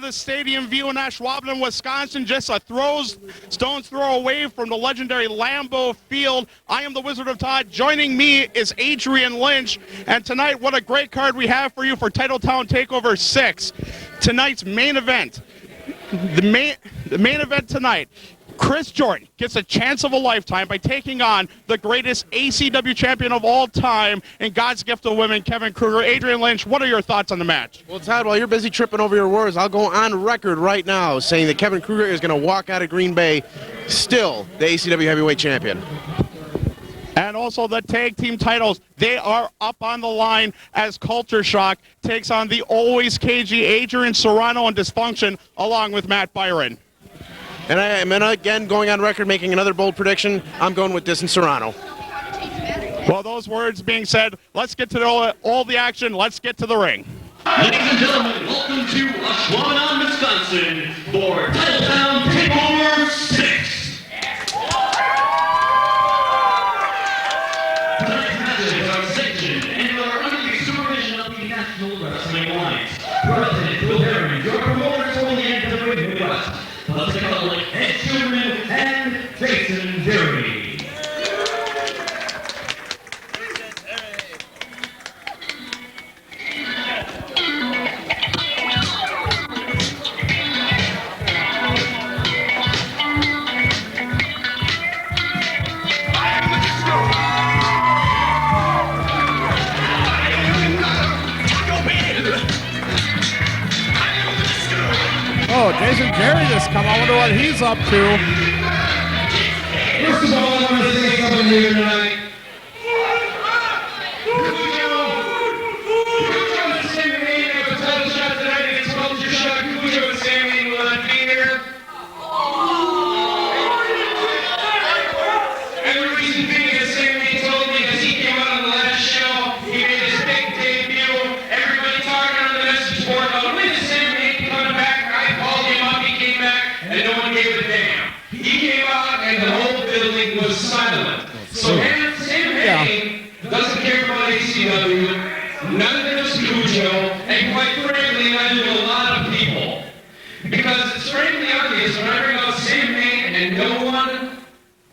the stadium view in Ashwaubenon, Wisconsin, just a stone's throw away from the legendary Lambeau Field. I am the Wizard of Todd. Joining me is Adrian Lynch. And tonight, what a great card we have for you for Titletown Takeover 6. Tonight's main event. The main event tonight. Chris Jordan gets a chance of a lifetime by taking on the greatest ACW champion of all time and God's gift to women, Krueger Adrian Lynch. What are your thoughts on the match? Well, Todd, while you're busy tripping over your words, I'll go on record right now saying that Krueger is going to walk out of Green Bay still the ACW heavyweight champion. And also the tag team titles, they are up on the line as Culture Shock takes on the always cagey Adrian Serrano and Dysfunction along with Matt Byron. And I am, again, going on record, making another bold prediction. I'm going with Dinn Serrano. Well, those words being said, let's get to all the action. Let's get to the ring. Ladies and gentlemen, welcome to Ashwaubenon, Wisconsin for Titletown Takeover 6. Tonight's matches are sanctioned and are under the supervision of the National Wrestling Alliance. President Bill Byron, your promoters for the NWA Midwest. Let's take a look at Ed Chuman and Jason Jeremy. Oh, Jason Jerry just come. I wonder what he's up to. First of all, I want to say something here tonight. Kujo is the same name of a title shot tonight. It's Culture Shock. Kujo is the same name will not be here. And the reason being the same name told me because he came out on the last show. He made his big debut. Everybody talking on the message board about when the same name coming back. And no one gave a damn. He came out and the whole building was silent. So Sam Hain doesn't care about ACW, neither does Kujo, and quite frankly, neither do a lot of people. Because it's frankly obvious when I bring out Sam Hain and no one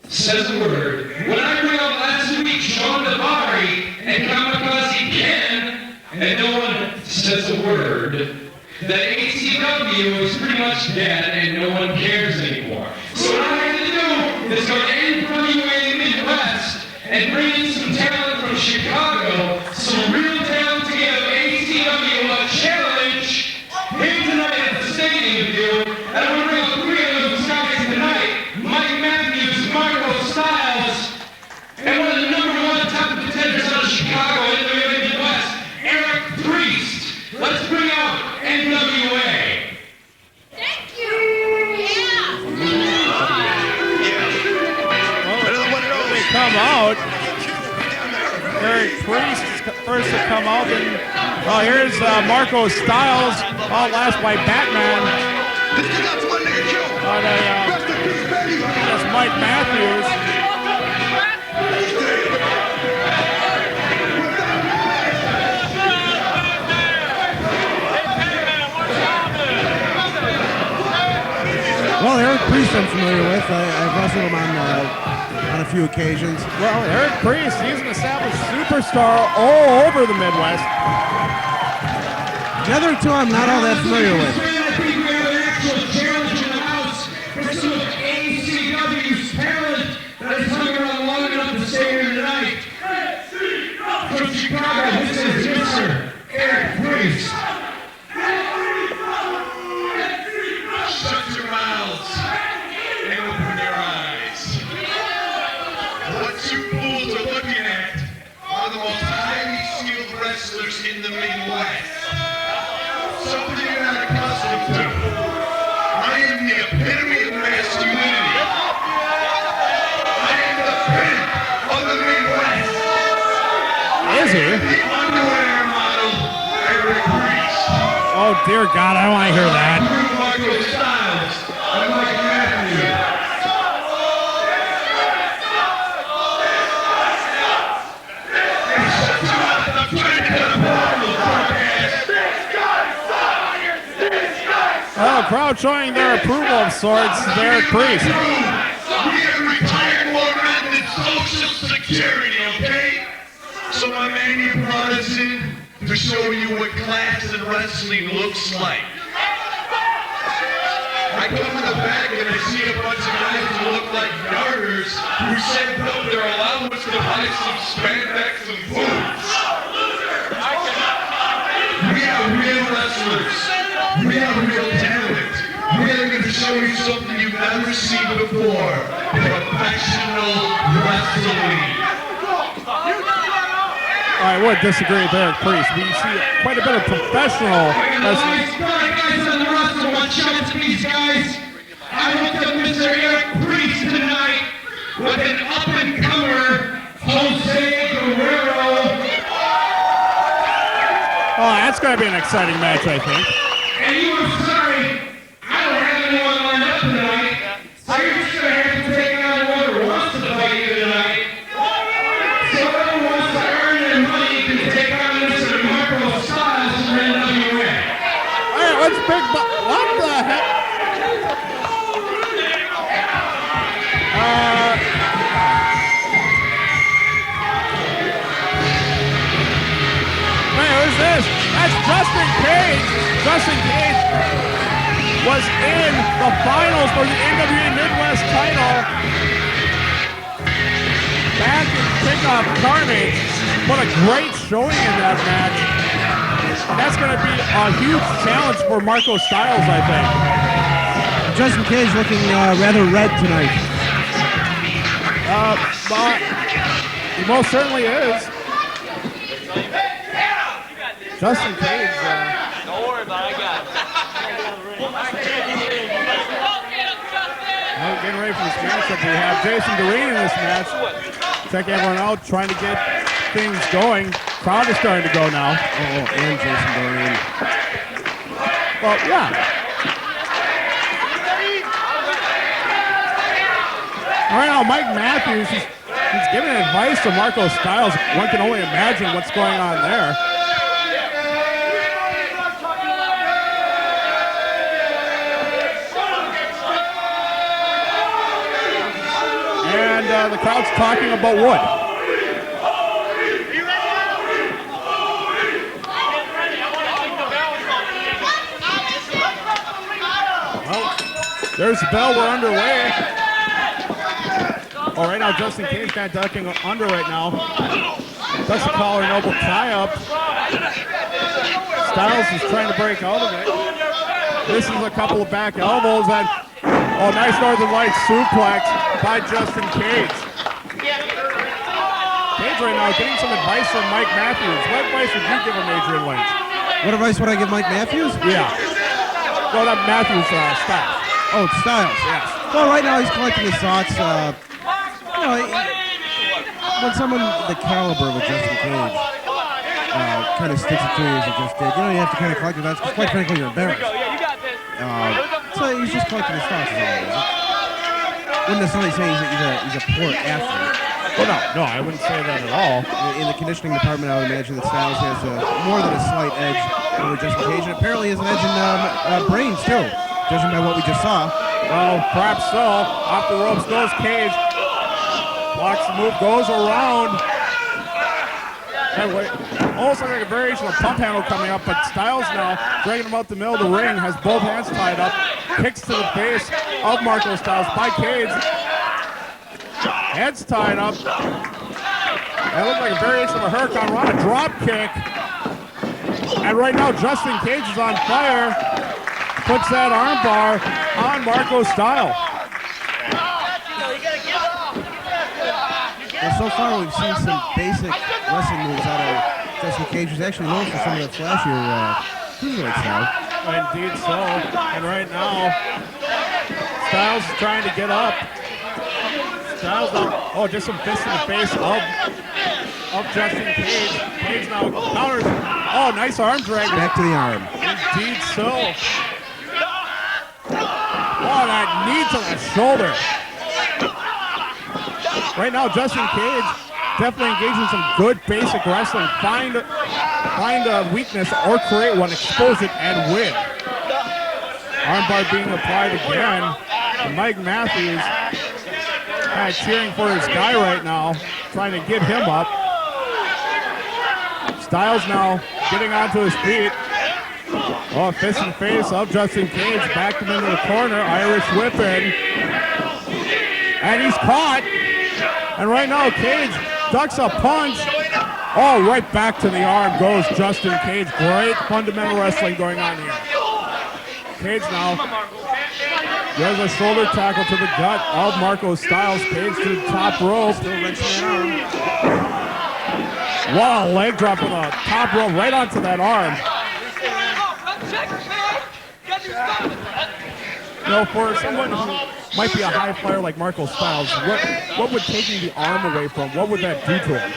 says a word. When I bring out last week Sean Davari and Kamikaze Ken and no one says a word, that ACW is pretty much dead and no one cares anymore. So what I have to do is go to NWA Midwest and bring in some talent from Chicago, some real talent to give ACW a challenge here tonight at the stadium view. And I'm going to bring out three of those guys tonight. Mike Matthews, Marco Styles, and one of the #1 top contenders out of Chicago, NWA Midwest, Eric Priest. Let's bring out NWA. Thank you. Yeah. When they come out, Eric Priest is first to come out. And here's Marco Styles, all last by Batman. That's Mike Matthews. Well, Eric Priest I'm familiar with. I've wrestled him on a few occasions. Well, Eric Priest, he's an established superstar all over the Midwest. The other two I'm not all that familiar with. I think we have an actual challenge in the house for some of ACW's talent that is hung around long enough to stay here tonight. From Chicago, this is Mr. Eric Priest. Shut your mouths and open your eyes. What you fools are looking at are the most highly skilled wrestlers in the Midwest. Something you're not accustomed to. I am the epitome of masculinity. I am the pimp of the Midwest. Is he? The underwear model, Eric Priest. Oh, dear God, I don't want to hear that. Marco Styles and Mike Matthews. crowd showing their approval of sorts there at Priest. We have retired more men than Social Security, okay? So my man, you brought us in to show you what class in wrestling looks like. I come in the back and I see a bunch of guys who look like garters who sent up their allowance to buy some spandex and boots. We have real wrestlers. We have real talent. We are going to show you something you've never seen before. Professional wrestling. I would disagree with Eric Priest. We see quite a bit of professional wrestling. Guys on the roster, watch out to these guys. I hooked up Mr. Eric Priest tonight with an up-and-comer, Jose Guerrero. Oh, that's going to be an exciting match, I think. And you were sorry, I don't have anyone lined up tonight. So you're just going to have to take on whoever wants to fight you tonight. So whoever wants to earn their money can take on Mr. Marco Styles from NWA. Hey, let's pick. What the heck? Hey, who's this? That's Justin Kage. Justin Kage was in the finals for the NWA Midwest title back in Kickoff Carnage. What a great showing in that match. That's going to be a huge challenge for Marco Styles, I think. Justin Cage looking rather red tonight. But he most certainly is. Justin Cage. Don't worry about it, I got it. Getting ready for this matchup, we have Jason Doreen in this match. Check everyone out, trying to get things going. Crowd is starting to go now. Oh, and Jason Doreen. Well, yeah. All right, now Mike Matthews, he's giving advice to Marco Styles. One can only imagine what's going on there. And the crowd's talking about wood. There's the bell, we're underway. Oh, right now Justin Cage kind of ducking under right now. That's a collar and elbow tie-up. Styles is trying to break out of it. This is a couple of back elbows and, oh, nice Northern Lights suplex by Justin Cage. Cage right now getting some advice from Mike Matthews. What advice would you give him, Adrian Lynch? What advice would I give Mike Matthews? Yeah. Well, not Matthews, Styles. Oh, it's Styles. Yes. Well, right now he's collecting his thoughts. When someone the caliber of Justin Cage kind of sticks it to you as he just did, you have to kind of collect your thoughts because quite frankly you're embarrassed. So he's just collecting his thoughts. Wouldn't necessarily say he's a poor athlete. Well, no, I wouldn't say that at all. In the conditioning department, I would imagine that Styles has more than a slight edge over Justin Cage, and apparently has an edge in brains too. Judging by what we just saw. Well, perhaps so. Off the ropes goes Cage. Blocks the move, goes around. Anyway, almost like a variation of pump handle coming up, but Styles now dragging him out the middle of the ring, has both hands tied up, kicks to the face of Marco Styles by Cage. Head's tied up. That looked like a variation of a Hurricane Rana drop kick. And right now, Justin Cage is on fire. Puts that armbar on Marco Styles. Well, so far we've seen some basic wrestling moves out of Justin Cage, who's actually known for some of the flashier cruiserweight style. Indeed so. And right now, Styles is trying to get up. Styles now, oh, just some fists in the face of Justin Cage. Cage now counters. Oh, nice arm drag. Back to the arm. Indeed so. Oh, that knee to the shoulder. Right now, Justin Cage definitely engaging in some good basic wrestling. Find a weakness or create one, expose it, and win. Armbar being applied again. And Mike Matthews kind of cheering for his guy right now, trying to get him up. Styles now getting onto his feet. Oh, fist and face of Justin Cage. Backed him into the corner. Irish whipping. And he's caught. And right now, Cage ducks a punch. Oh, right back to the arm goes Justin Cage. Great fundamental wrestling going on here. Cage now does a shoulder tackle to the gut of Marco Styles. Cage to the top rope. Still wrenching that arm. Wow, leg drop from the top rope right onto that arm. You know, for someone who might be a high flyer like Marco Styles, what would taking the arm away from, what would that do to him?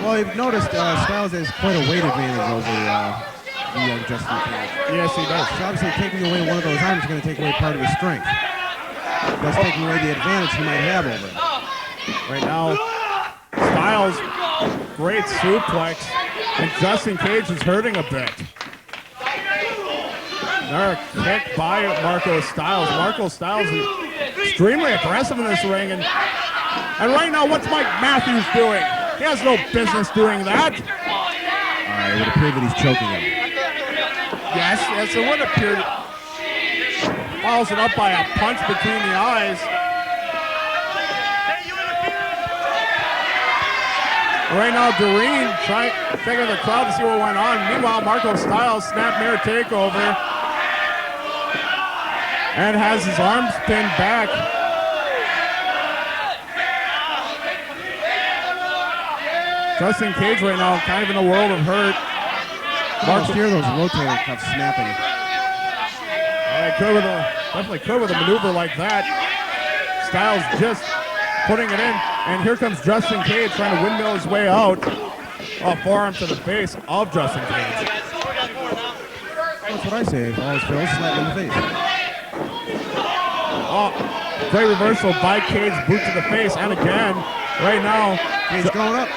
Well, you've noticed Styles has quite a weight advantage over the young Justin Cage. Yes, he does. So obviously taking away one of those arms is going to take away part of his strength. Thus taking away the advantage he might have over him. Right now, Styles, great suplex, and Justin Cage is hurting a bit. Another kick by Marco Styles. Marco Styles is extremely aggressive in this ring, and right now, what's Mike Matthews doing? He has no business doing that. It would appear that he's choking him. Yes, it would appear. Follows it up by a punch between the eyes. Right now, Doreen trying to figure the crowd to see what went on. Meanwhile, Marco Styles, snap mirror takeover. And has his arms pinned back. Justin Cage right now kind of in a world of hurt. Mark hear those rotator cuffs snapping. Definitely could with a maneuver like that. Styles just putting it in. And here comes Justin Cage trying to windmill his way out. Oh, forearm to the face of Justin Cage. That's what I say. If all is Phil, slap in the face. Oh, great reversal by Cage, boot to the face. And again, right now, Cage going up.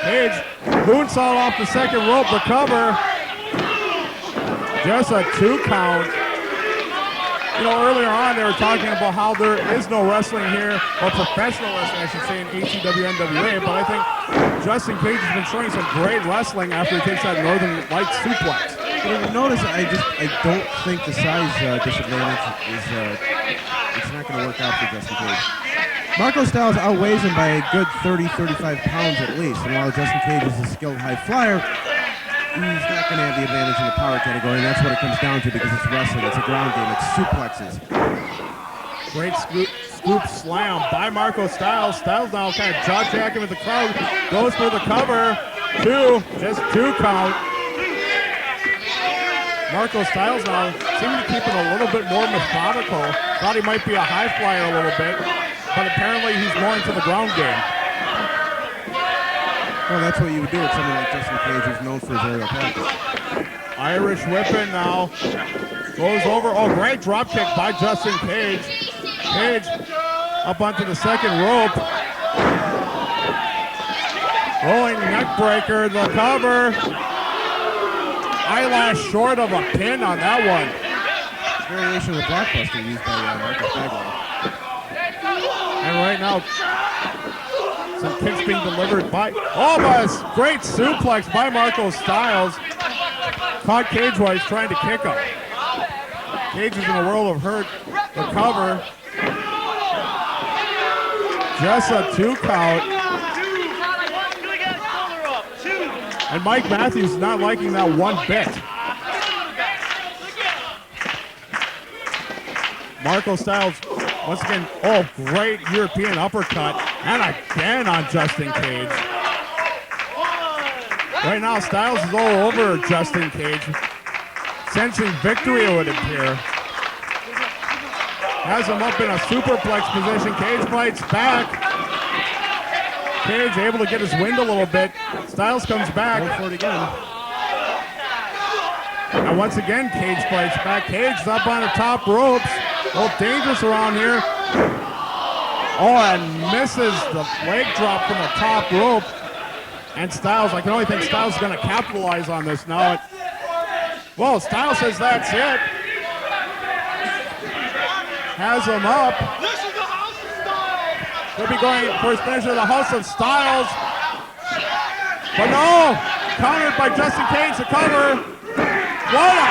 Cage, moonsault off the second rope, recover. Just a 2 count. You know, earlier on they were talking about how there is no wrestling here, or professional wrestling, I should say, in ACW-NWA, but I think Justin Cage has been showing some great wrestling after he takes that Northern Light suplex. But if you notice, I don't think the size disadvantage is, it's not going to work out for Justin Cage. Marco Styles outweighs him by a good 30, 35 pounds at least. And while Justin Cage is a skilled high flyer, he's not going to have the advantage in the power category, and that's what it comes down to because it's wrestling. It's a ground game. It's suplexes. Great scoop slam by Marco Styles. Styles now kind of jaw-jacking with the crowd. Goes for the cover. Just 2 count. Marco Styles now seeming to keep it a little bit more methodical. Thought he might be a high flyer a little bit, but apparently he's more into the ground game. Well, that's what you would do with someone like Justin Cage, who's known for his aerial tactics. Irish whipping now. Goes over. Oh, great drop kick by Justin Cage. Cage up onto the second rope. Rolling neck breaker, the cover. Eyelash short of a pin on that one. Variation of the blockbuster used by Marco Styles. And right now, some kicks being delivered by, great suplex by Marco Styles. Caught Cage while he's trying to kick him. Cage is in a world of hurt. The cover. Just a 2 count. And Mike Matthews is not liking that one bit. Marco Styles, once again, great European uppercut. And again on Justin Cage. Right now, Styles is all over Justin Cage. Sensing victory, it would appear. Has him up in a superplex position. Cage fights back. Cage able to get his wind a little bit. Styles comes back. Go for it again. And once again, Cage fights back. Cage's up on the top ropes. Dangerous around here. And misses the leg drop from the top rope. And Styles, I can only think Styles is going to capitalize on this now. Styles says that's it. has him up. He'll be going for his finisher, the House of Styles. But no, countered by Justin Cage to cover. What a...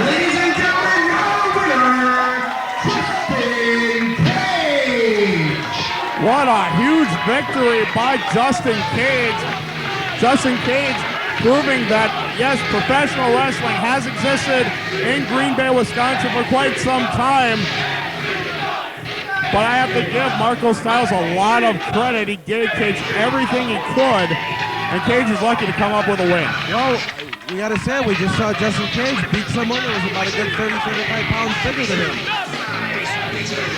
Ladies and gentlemen, your winner, Justin Cage. What a huge victory by Justin Cage. Justin Cage proving that, yes, professional wrestling has existed in Green Bay, Wisconsin for quite some time. But I have to give Marco Styles a lot of credit. He gave Cage everything he could, and Cage is lucky to come up with a win. Well, we got to say, we just saw Justin Cage beat someone that was about a good 30, 35 pounds bigger than him.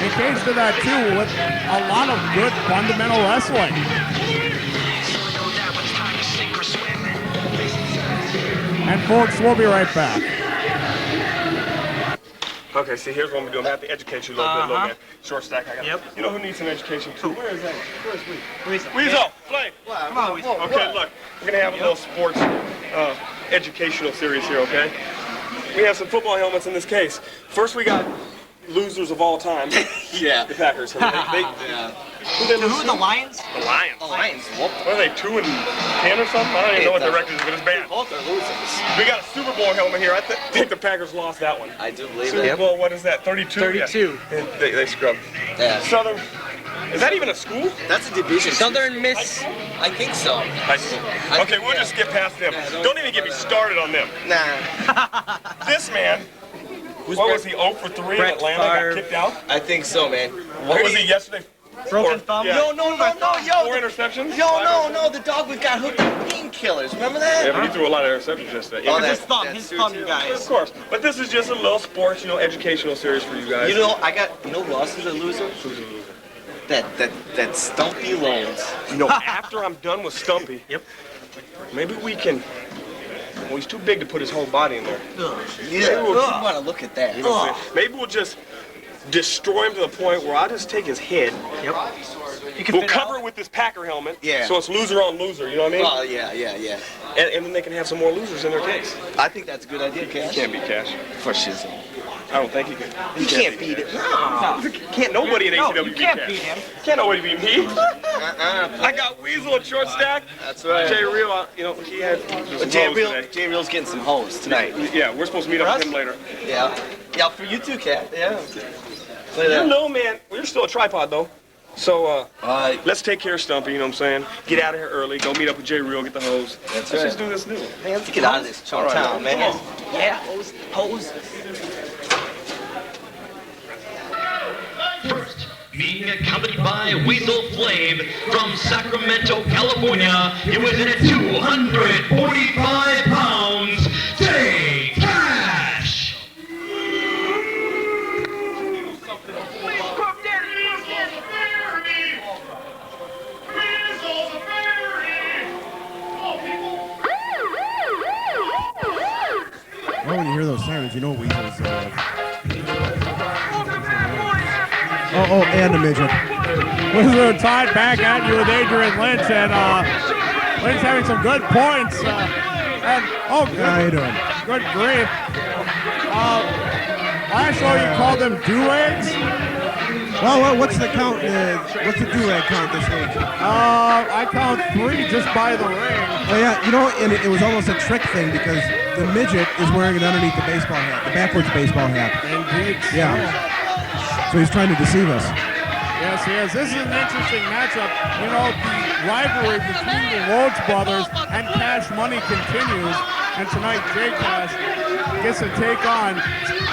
And Cage did that too with a lot of good fundamental wrestling. And folks, we'll be right back. Okay, see, here's what I'm doing. I have to educate you a little bit, little man. Shortstack, I got. Yep. You know who needs some education too? Where is that? Where's Weasel? Weasel, play. Come on, Weasel. Okay, look, we're gonna have a little sports educational series here, okay? We have some football helmets in this case. First, we got losers of all time. Yeah. The Packers. Yeah. Who are the Lions? The Lions. The Lions. Whoop. What are they, 2-10 or something? I don't even know what the record is, but it's bad. Both are losers. We got a Super Bowl helmet here. I think the Packers lost that one. I do believe Super that. Bowl, what is that, 32? 32. Yeah. They scrubbed. Yeah. Southern, is that even a school? That's a division. Southern Miss, I think so. High school. Okay, we'll just skip past them. Don't even get me started on them. Nah. This man, what was he, 0 for 3 in Atlanta, got kicked out? I think so, man. What was he yesterday? Broken thumb? Yeah. No, yo. 4 interceptions? No, the dog got hooked on painkillers. Remember that? Yeah, but he threw a lot of interceptions yesterday. Oh, Yeah, his thumb, you guys. of course. But this is just a little sports, educational series for you guys. You know, who else is a loser? Who's a loser? That Stumpy Lhodes. After I'm done with Stumpy, maybe we can. Well, he's too big to put his whole body in there. Yeah, you want to look at that. You know what I'm saying? Maybe we'll just destroy him to the point where I'll just take his head. We'll cover it with this Packer helmet. Yeah. So it's loser on loser, you know what I mean? Oh, yeah. And then they can have some more losers in their case. I think that's a good idea, Cash. He can't beat Cash. For shizzle. I don't think he can. You can't beat it. No. Can't nobody at ACW you can't beat beat Cash. him. Can't nobody beat me. I got Weasel at Shortstack. That's right. Jay Real, he had some Jay Real's getting some hoes tonight. Yeah, we're supposed to meet up with him later. Yeah, for you too, Cat. Yeah. Man, we're still a tripod though. So let's take care of Stumpy, you know what I'm saying? Get out of here early, go meet up with Jay Real, get the hose. Let's just do this new. Hey, let's get out of this town, man. Yeah, hose. First, being accompanied by Weasel Flav from Sacramento, California, it was in at 245 pounds, Jay Cash. Well, when you hear those sirens, you know Weasel's... and a midget. Wizard of Todd back at you with Adrian Lynch, and Lynch having some good points. How you doing? Good grief. Last show you called them do-rags? Well, what's the count? What's the do-rag count this week? I count 3 just by the ring. Oh yeah, and it was almost a trick thing because the midget is wearing it underneath the baseball hat, the backwards baseball hat. Indeed. Yeah. So he's trying to deceive us. Yes, he is. This is an interesting matchup. The rivalry between the Lhodes brothers and Cash Money continues. And tonight, Jay Cash gets to take on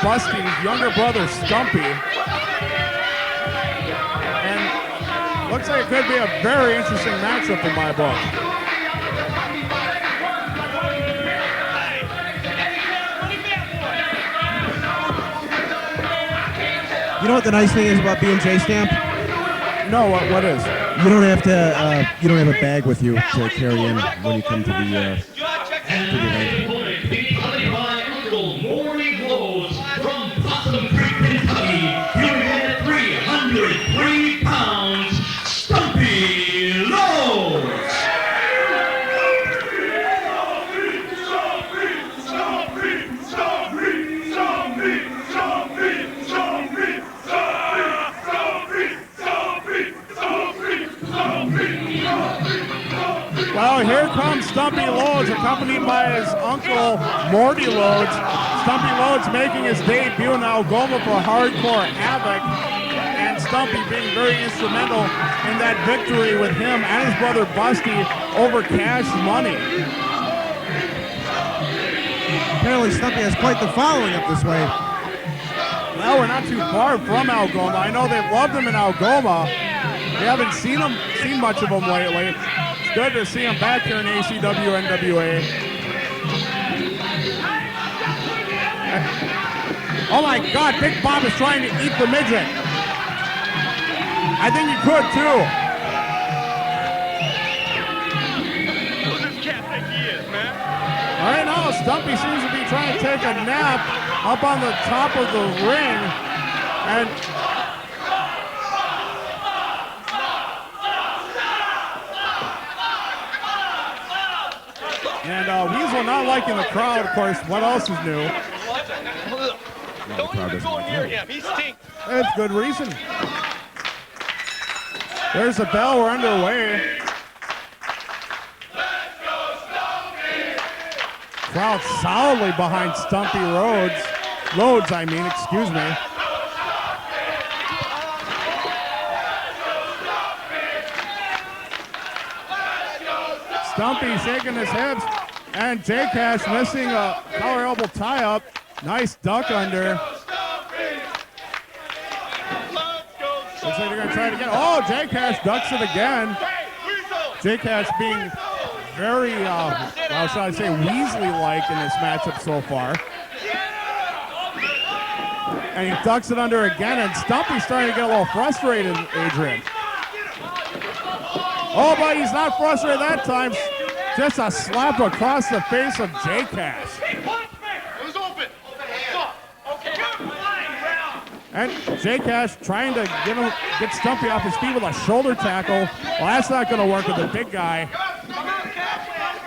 Busty's younger brother, Stumpy. And looks like it could be a very interesting matchup in my book. You know what the nice thing is about being J-Stamp? No, what is? You don't have to. You don't have a bag with you to carry in when you come to the event. From Possum Creek, Kentucky, here at 303 pounds, Stumpy Lhodes. Well, here comes Stumpy Lhodes, accompanied by his uncle, Morty Lhodes. Stumpy Lhodes making his debut in Algoma for Hardcore Havoc, and Stumpy being very instrumental in that victory with him and his brother Busty over Cash Money. Apparently Stumpy has quite the following up this way. Well, we're not too far from Algoma. I know they've loved him in Algoma. We haven't seen much of him lately. It's good to see him back here in ACW-NWA. Oh my God, Big Bob is trying to eat the midget. I think he could too. Who's this cat think he is, man? All right, now Stumpy seems to be trying to take a nap up on the top of the ring. And Weasel not liking the crowd, of course. What else is new? Don't even go near him. He stinks. That's good reason. There's the bell. We're underway. Crowd solidly behind Stumpy Lhodes. Excuse me. Stumpy shaking his hips, and J-Cash missing a collar elbow tie-up. Nice duck under. Looks like they're going to try it again. Oh, J-Cash ducks it again. J-Cash being very, how shall I say, Weasley-like in this matchup so far. And he ducks it under again, and Stumpy's starting to get a little frustrated, Adrian. Oh, but he's not frustrated that time. Just a slap across the face of J-Cash. It was open. And J-Cash trying to get Stumpy off his feet with a shoulder tackle. Well, that's not going to work with the big guy.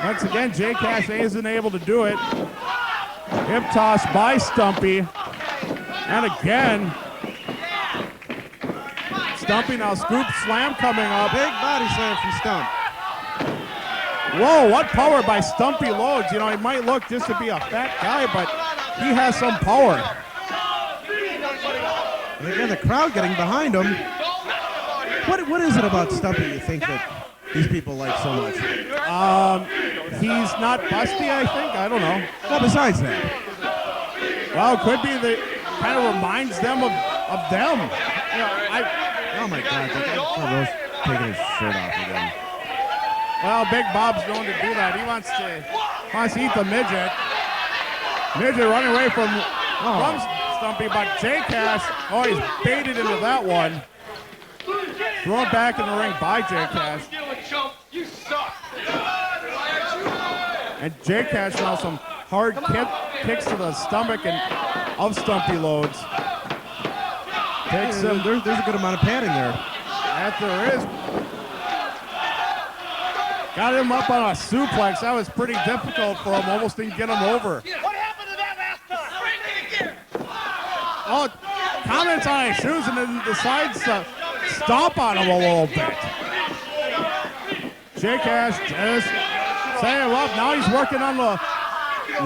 Once again, J-Cash isn't able to do it. Hip toss by Stumpy. And again, Stumpy now scoop slam coming up. Big body slam from Stump. Whoa, what power by Stumpy Lhodes. You know, he might look just to be a fat guy, but he has some power. And again, the crowd getting behind him. What is it about Stumpy you think that these people like so much? He's not busty, I think. I don't know. Well, besides that. Well, it could be that kind of reminds them of them. You know, oh my God, Rose taking his shirt off again. Well, Big Bob's going to do that. He wants to eat the midget. Midget running away from Stumpy, but J-Cash, he's baited into that one. Thrown back in the ring by J-Cash. You suck. And J-Cash now some hard kicks to the stomach of Stumpy Lhodes. Takes him. There's a good amount of padding there. That there is. Got him up on a suplex. That was pretty difficult for him. Almost didn't get him over. What happened to that last time? Oh, comments on his shoes and then decides to stomp on him a little bit. J-Cash just setting him up. Now he's working on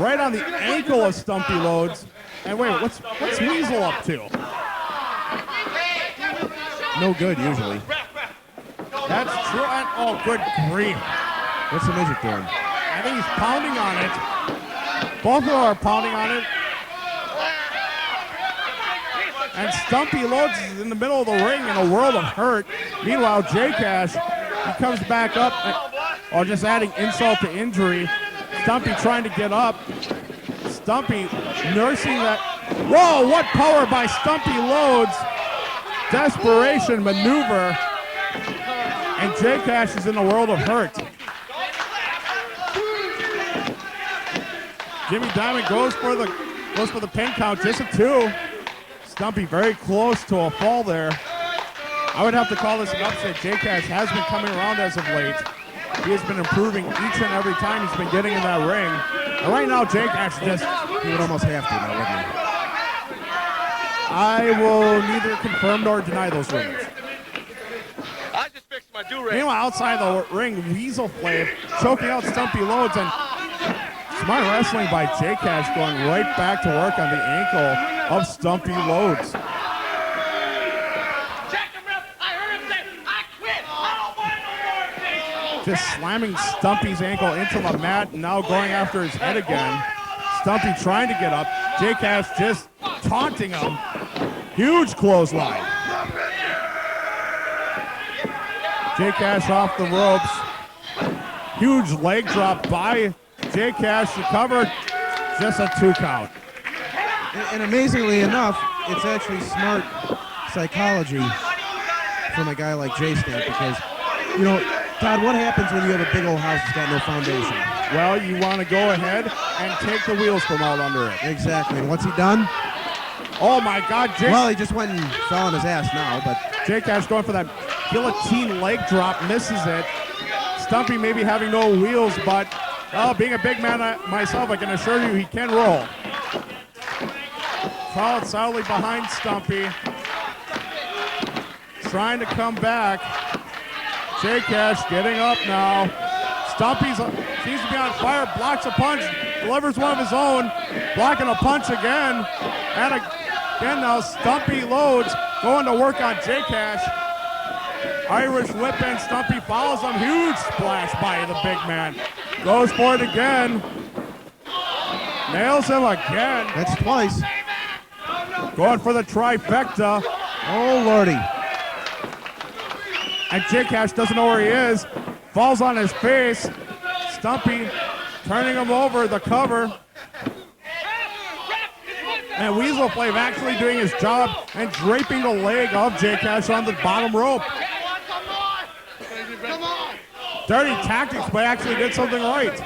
right on the ankle of Stumpy Lhodes. And wait, what's Weasel up to? No good usually. That's true. And, oh, good grief. What's the midget doing? I think he's pounding on it. Both of them are pounding on it. And Stumpy Lhodes is in the middle of the ring in a world of hurt. Meanwhile, J-Cash, he comes back up, just adding insult to injury. Stumpy trying to get up. Stumpy nursing that. Whoa, what power by Stumpy Lhodes. Desperation maneuver. And J-Cash is in a world of hurt. Jimmy Diamond goes for the pin count, just a 2. Stumpy very close to a fall there. I would have to call this an upset. J-Cash has been coming around as of late. He has been improving each and every time he's been getting in that ring. And right now, J-Cash he would almost have to now, wouldn't he? I will neither confirm nor deny those rumors. I just fixed my do-rag. Meanwhile, outside the ring, Weasel Flav choking out Stumpy Lhodes, and smart wrestling by J-Cash going right back to work on the ankle of Stumpy Lhodes. Just slamming Stumpy's ankle into the mat, and now going after his head again. Stumpy trying to get up. J-Cash just taunting him. Huge clothesline. J-Cash off the ropes. Huge leg drop by J-Cash to cover. Just a 2 count. And amazingly enough, it's actually smart psychology from a guy like J-Stamp because, you know, Todd, what happens when you have a big old house that's got no foundation? Well, you want to go ahead and take the wheels from out under it. Exactly. And what's he done? Oh, my God. Well, he just went and fell on his ass now, but J-Cash going for that guillotine leg drop, misses it. Stumpy maybe having no wheels, but being a big man myself, I can assure you he can roll. Crowd solidly behind Stumpy. Trying to come back. J-Cash getting up now. Stumpy seems to be on fire, blocks a punch, delivers one of his own, blocking a punch again. And again now, Stumpy Lhodes going to work on J-Cash. Irish whip in, Stumpy follows him. Huge splash by the big man. Goes for it again. Nails him again. That's twice. Going for the trifecta. Oh, Lordy. And J-Cash doesn't know where he is. Falls on his face. Stumpy turning him over, the cover. And Weasel Flav actually doing his job and draping the leg of J-Cash on the bottom rope. Dirty tactics, but actually did something right. Wait a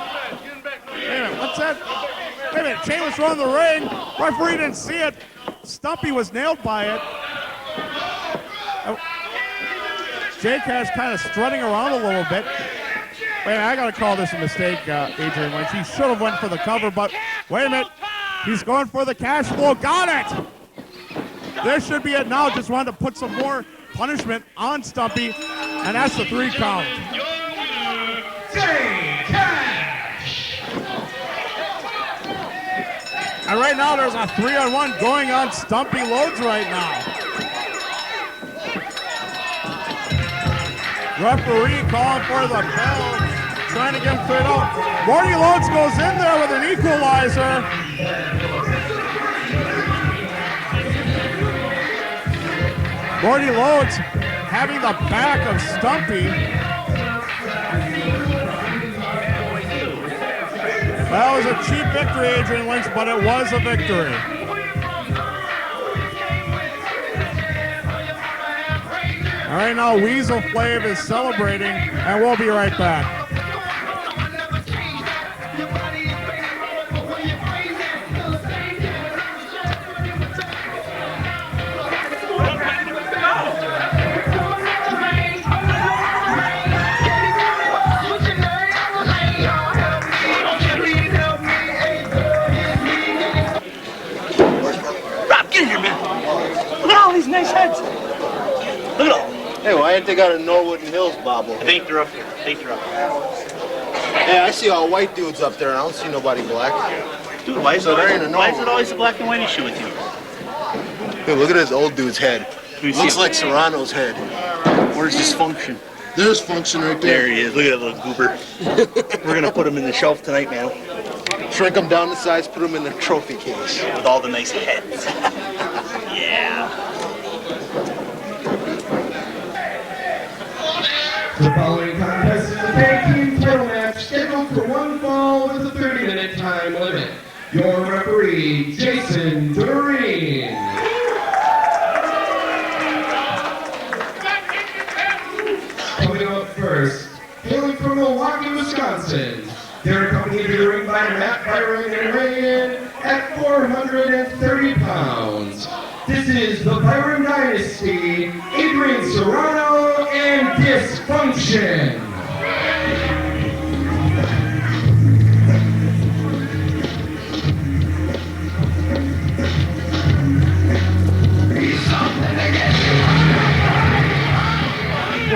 minute, what's that? Wait a minute, chain was thrown in the ring. Referee didn't see it. Stumpy was nailed by it. J-Cash kind of strutting around a little bit. Wait a minute, I got to call this a mistake, Adrian Lynch. He should have went for the cover, but wait a minute. He's going for the cash flow. Got it! This should be it now. Just wanted to put some more punishment on Stumpy, and that's the 3 count. And right now there's a 3-on-1 going on Stumpy Lhodes right now. Referee calling for the bell, trying to get him cleared out. Marty Lhodes goes in there with an equalizer. Marty Lhodes having the back of Stumpy. That was a cheap victory, Adrian Lynch, but it was a victory. All right, now Weasel Flav is celebrating, and we'll be right back. Rob, get in here, man. Look at all these nice heads. Look at all. Hey, why ain't they got a Norwood and Hills bobble? I think they're up here. Hey, I see all white dudes up there, and I don't see nobody black. Dude, why is it always a black and white issue with you? Hey, look at this old dude's head. Looks like Serrano's head. Where's this function? There's function right there. There he is. Look at that little goober. We're going to put him in the shelf tonight, man. Shrink him down to size, put him in the trophy case. With all the nice heads. Yeah. The following contest is a tag team title match scheduled for 1 fall with a 30-minute time limit. Your referee, Jason Doreen. Coming up first, hailing from Milwaukee, Wisconsin, they're accompanied to the ring by Matt Byron and weighing in at 430 pounds. This is the Byron Dynasty, Adrian Serrano and Dysfunction.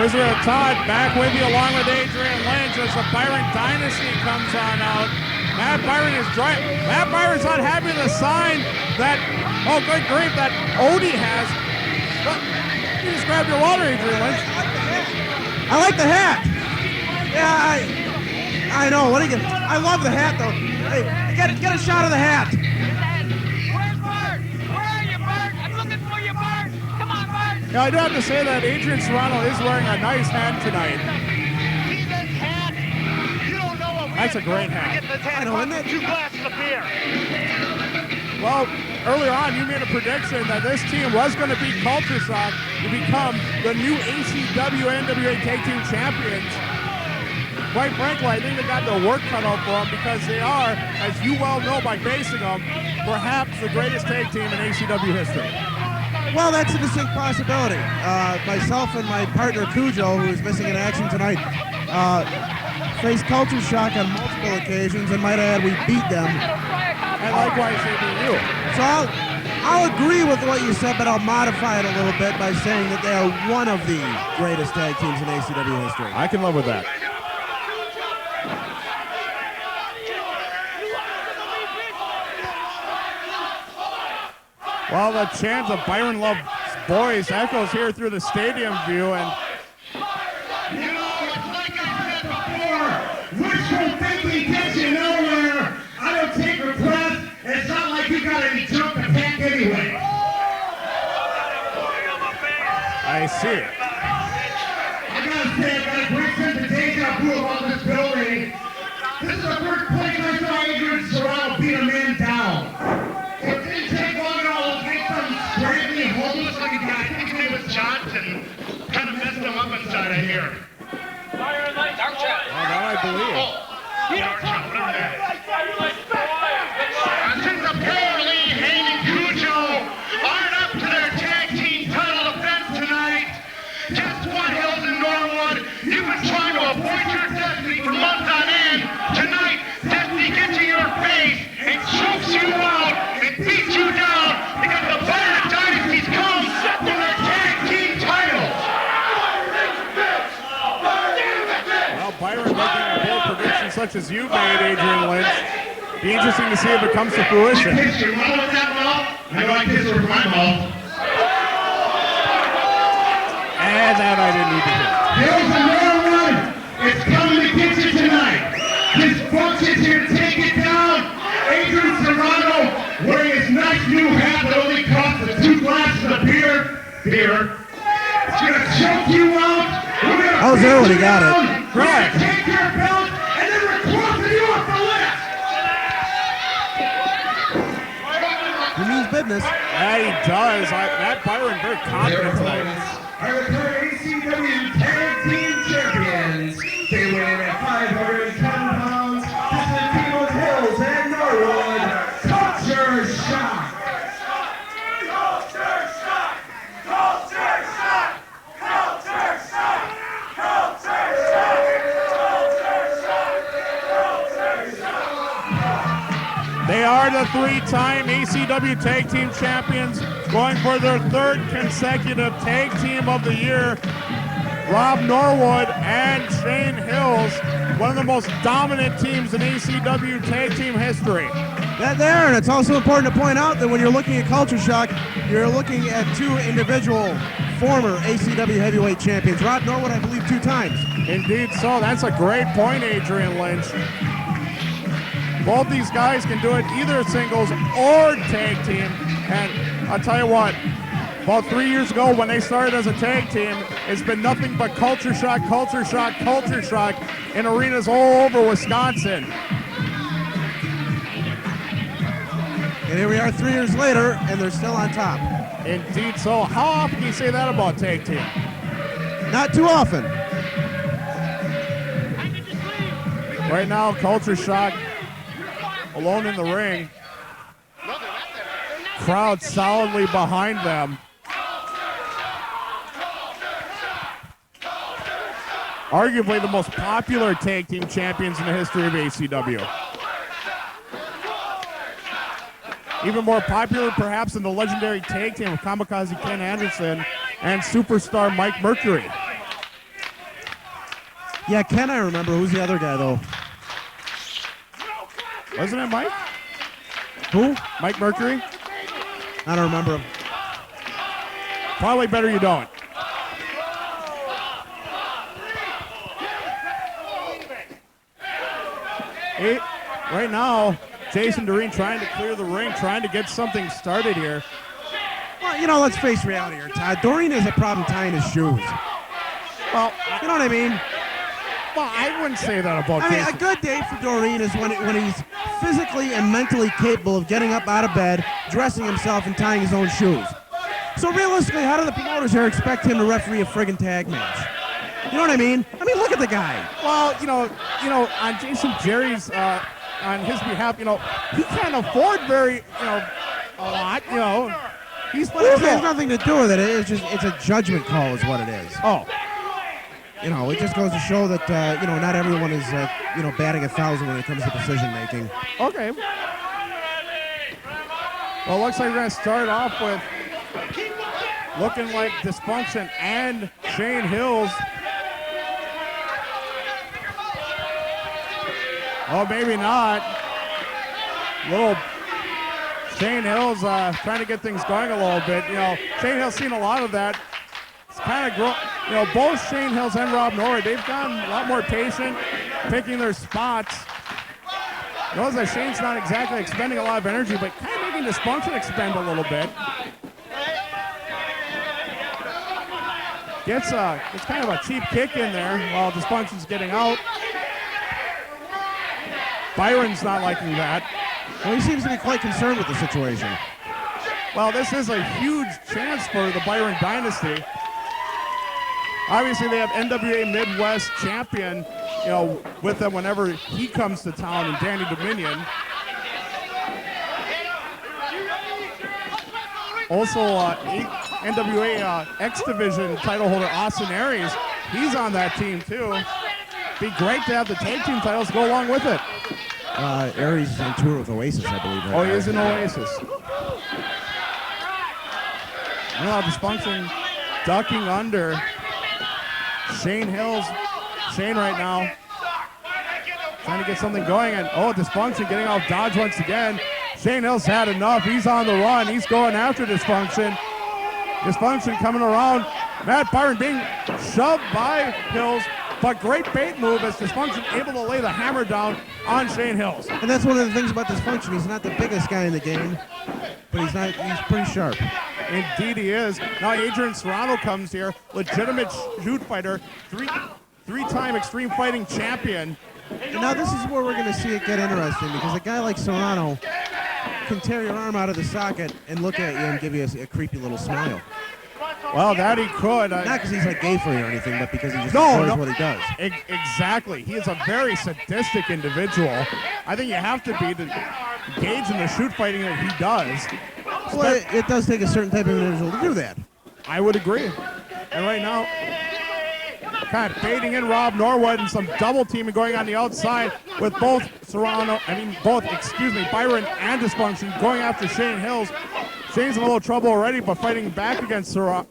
Wizard of Todd back with you along with Adrian Lynch as the Byron Dynasty comes on out. Matt Byron is driving. Matt Byron's not happy with the sign that, oh good grief, that Odie has. But you just grab your water, Adrian Lynch. I like the hat. Yeah, I know. What are you gonna? I love the hat though. Hey, get a shot of the hat. Where's Bart? Where are you, Bart? I'm looking for you, Bart. Come on, Bart. Yeah, I do have to say that Adrian Serrano is wearing a nice hat tonight. See this hat? You don't know what we That's a great hat. get this hat. I know, isn't it? 2 glasses of beer. Well, earlier on, you made a prediction that this team was going to beat Culture Shock to become the new ACW-NWA Tag Team Champions. Quite frankly, I think they got their work cut out for them because they are, as you well know by facing them, perhaps the greatest tag team in ACW history. Well, that's a distinct possibility. Myself and my partner Kujo, who is missing in action tonight, faced Culture Shock on multiple occasions, and might add, we beat them. And likewise, they beat you. So I'll agree with what you said, but I'll modify it a little bit by saying that they are one of the greatest tag teams in ACW history. I can live with that. Well, the chants of Byron Love's boys echoes here through the stadium view, and You know, like I said before, wishful thinking gets you nowhere. I don't take a breath. It's not like you got any junk to pack anyway. I see it. I gotta say, I got a great sense of deja vu about this building. This is the first place I saw Adrian Serrano beat a man down. So it didn't take long at all to get some scraggly, homeless-looking guy. I think his name was Johnson. Kind of messed him up inside, I hear. Dark chat. Oh, that I believe. Since apparently Hayden and Kujo aren't up to their tag team title defense tonight, guess what, Hills and Norwood? You've been trying to avoid your destiny for months on end. Tonight, destiny gets in your face and chokes you out and beats you down because the Byron Dynasty's come for their tag team titles. Well, Byron making a bold prediction such as you made, Adrian Lynch. Be interesting to see if it comes to fruition. Kiss your mouth with that mouth? I know I kiss her with my mouth. And that I didn't need to hear. Hills and Norwood, it's coming to get you tonight. This function's here to take it down. Adrian Serrano, wearing his nice new hat that only costs us 2 glasses of beer. It's gonna choke you out. We're gonna I was there when he got it. We're gonna take your belt, and then we're crossing you off the list. He means business. Yeah, he does. Matt Byron very confident tonight. Are the current ACW Tag Team Champions. They weigh at 510 pounds. This is the team of Hills and Norwood. Culture Shock. Culture Shock. Culture Shock. Culture Shock. Culture Shock. Culture Shock. They are the 3-time ACW Tag Team Champions, going for their 3rd consecutive Tag Team of the Year. Rob Norwood and Shane Hills, one of the most dominant teams in ACW Tag Team history. That there, and it's also important to point out that when you're looking at Culture Shock, you're looking at 2 individual former ACW heavyweight champions. Rob Norwood, I believe, 2 times. Indeed so. That's a great point, Adrian Lynch. Both these guys can do it either singles or tag team. And I'll tell you what, about 3 years ago when they started as a tag team, it's been nothing but Culture Shock, Culture Shock, Culture Shock in arenas all over Wisconsin. And here we are 3 years later, and they're still on top. Indeed so. How often do you say that about tag team? Not too often. Right now, Culture Shock alone in the ring. Crowd solidly behind them. Arguably the most popular tag team champions in the history of ACW. Even more popular perhaps than the legendary tag team of Kamikaze Ken Anderson and superstar Mike Mercury. Yeah, Ken, I remember. Who's the other guy, though? Wasn't it Mike? Who? Mike Mercury? I don't remember him. Probably better you don't. Right now, Jason Doreen trying to clear the ring, trying to get something started here. Well, let's face reality here, Todd. Doreen has a problem tying his shoes. Well, you know what I mean? Well, I wouldn't say that about Jason. A good day for Doreen is when he's physically and mentally capable of getting up out of bed, dressing himself, and tying his own shoes. So realistically, how do the promoters here expect him to referee a friggin' tag match? You know what I mean? Look at the guy. Well, on Jason Jerry's, on his behalf, he can't afford a lot, He's Well, it has nothing to do with it. It's a judgment call is what it is. Oh. It just goes to show that, not everyone is, batting 1,000 when it comes to decision making. Okay. Well, it looks like we're going to start off with looking like Dysfunction and Shane Hills. Oh, maybe not. Little Shane Hills trying to get things going a little bit. Shane Hills seen a lot of that. It's kind of both Shane Hills and Rob Norwood, they've gotten a lot more patient, picking their spots. Notice that Shane's not exactly expending a lot of energy, but kind of making Dysfunction expend a little bit. Gets kind of a cheap kick in there while Dysfunction's getting out. Byron's not liking that. Well, he seems to be quite concerned with the situation. Well, this is a huge chance for the Byron dynasty. Obviously, they have NWA Midwest champion, with them whenever he comes to town, and Danny Dominion. Also, NWA X Division title holder Austin Aries, he's on that team too. Be great to have the tag team titles go along with it. Aries is on tour with Oasis, I believe. Right he is in Oasis. Well, Dysfunction ducking under. Shane Hills. Shane right now trying to get something going, and Dysfunction getting off dodge once again. Shane Hills had enough. He's on the run. He's going after Dysfunction. Dysfunction coming around. Matt Byron being shoved by Hills, but great bait move as Dysfunction able to lay the hammer down on Shane Hills. And that's one of the things about Dysfunction. He's not the biggest guy in the game, but he's pretty sharp. Indeed he is. Now Adrian Serrano comes here, legitimate shoot fighter, three-time Extreme Fighting champion. And now this is where we're going to see it get interesting, because a guy like Serrano can tear your arm out of the socket and look at you and give you a creepy little smile. Well, that he could. Not because he's like gay for you or anything, but because he just enjoys what he does. Exactly. He is a very sadistic individual. I think you have to be to engage in the shoot fighting that he does. Well, it does take a certain type of individual to do that. I would agree. And right now, kind of baiting in Rob Norwood and some double teaming going on the outside with Byron and Dysfunction going after Shane Hills. Shane's in a little trouble already, but fighting back against Serrano.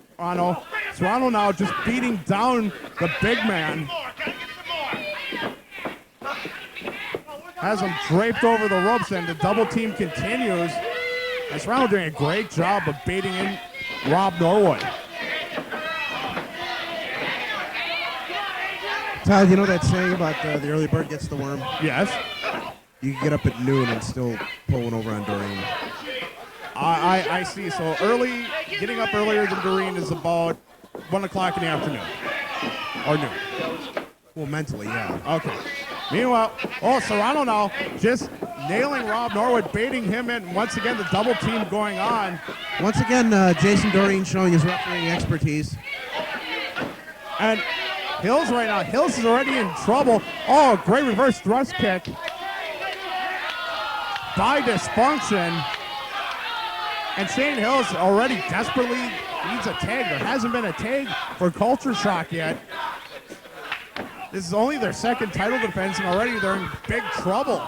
Serrano now just beating down the big man. Has him draped over the ropes, and the double team continues. And Serrano doing a great job of baiting in Rob Norwood. Todd, you know that saying about the early bird gets the worm? Yes. You can get up at noon and still pull one over on Doreen. I see. So getting up earlier than Doreen is about 1 o'clock in the afternoon. Or noon. Well, mentally, yeah. Okay. Meanwhile, Serrano now just nailing Rob Norwood, baiting him in. Once again, the double team going on. Once again, Jason Doreen showing his refereeing expertise. And Hills right now. Hills is already in trouble. Oh, great reverse thrust kick by Dysfunction. And Shane Hills already desperately needs a tag. There hasn't been a tag for Culture Shock yet. This is only their second title defense, and already they're in big trouble.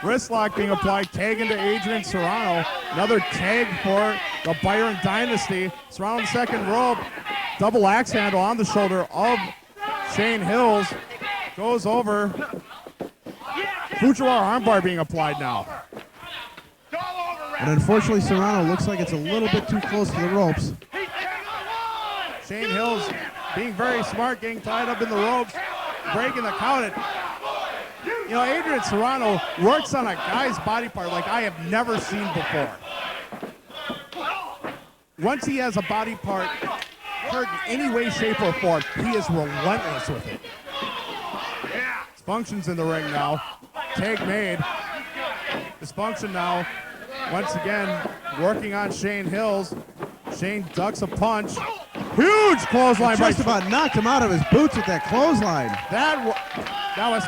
Wrist lock being applied, tag into Adrian Serrano. Another tag for the Byron dynasty. Serrano in the second rope. Double axe handle on the shoulder of Shane Hills goes over. Fujiwara armbar being applied now. And unfortunately, Serrano looks like it's a little bit too close to the ropes. Shane Hills being very smart, getting tied up in the ropes, breaking the count. You know, Adrian Serrano works on a guy's body part like I have never seen before. Once he has a body part hurt in any way, shape, or form, he is relentless with it. Dysfunction's in the ring now. Tag made. Dysfunction now, once again, working on Shane Hills. Shane ducks a punch. Huge clothesline. Just about knocked him out of his boots with that clothesline. That was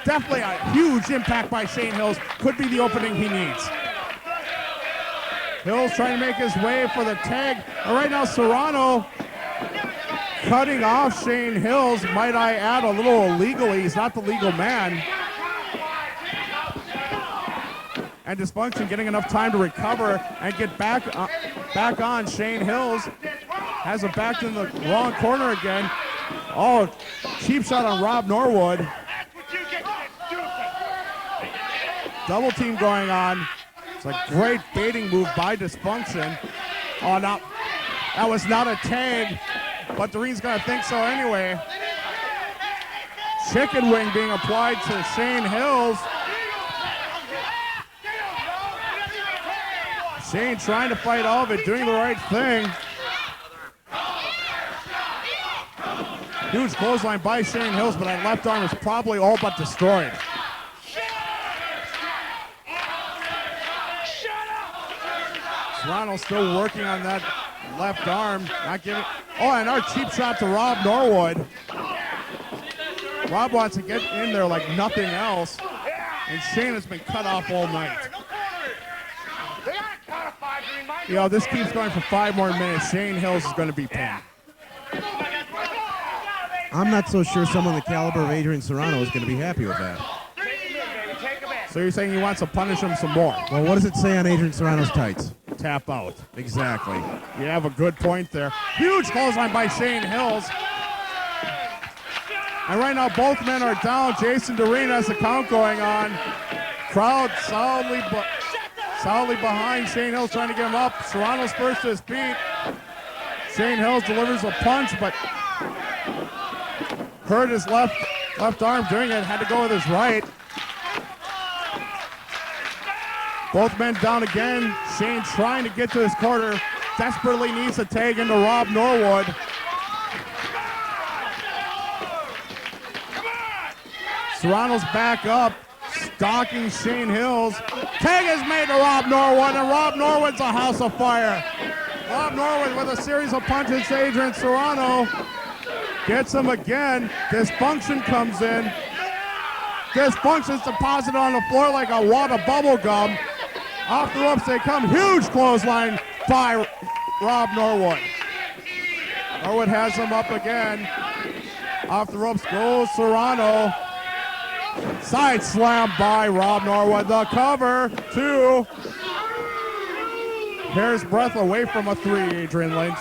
definitely a huge impact by Shane Hills. Could be the opening he needs. Hills trying to make his way for the tag. And right now, Serrano cutting off Shane Hills. Might I add, a little illegally. He's not the legal man. And Dysfunction getting enough time to recover and get back on. Shane Hills has it back in the wrong corner again. Oh, cheap shot on Rob Norwood. Double team going on. It's a great baiting move by Dysfunction. Oh, no, that was not a tag, but Doreen's gonna think so anyway. Chicken wing being applied to Shane Hills. Shane trying to fight all of it, doing the right thing. Huge clothesline by Shane Hills, but that left arm is probably all but destroyed. Serrano still working on that left arm, not giving. Oh, and our cheap shot to Rob Norwood. Rob wants to get in there like nothing else, and Shane has been cut off all night. You know, this keeps going for 5 more minutes. Shane Hills is going to be pinned. I'm not so sure someone the caliber of Adrian Serrano is going to be happy with that. So you're saying he wants to punish him some more? Well, what does it say on Adrian Serrano's tights? Tap out. Exactly. You have a good point there. Huge clothesline by Shane Hills. And right now both men are down. Jason Doreen has the count going on. Crowd solidly behind Shane Hills, trying to get him up. Serrano's first to his feet. Shane Hills delivers a punch, but hurt his left arm doing it. Had to go with his right. Both men down again. Shane trying to get to his corner. Desperately needs a tag into Rob Norwood. Serrano's back up, stalking Shane Hills. Tag is made to Rob Norwood, and Rob Norwood's a house of fire. Rob Norwood with a series of punches to Adrian Serrano. Gets him again. Dysfunction comes in. Dysfunction's deposited on the floor like a wad of bubble gum. Off the ropes they come. Huge clothesline by Rob Norwood. Norwood has him up again. Off the ropes goes Serrano. Side slam by Rob Norwood. The cover, 2. Hair's breadth away from a 3, Adrian Lynch.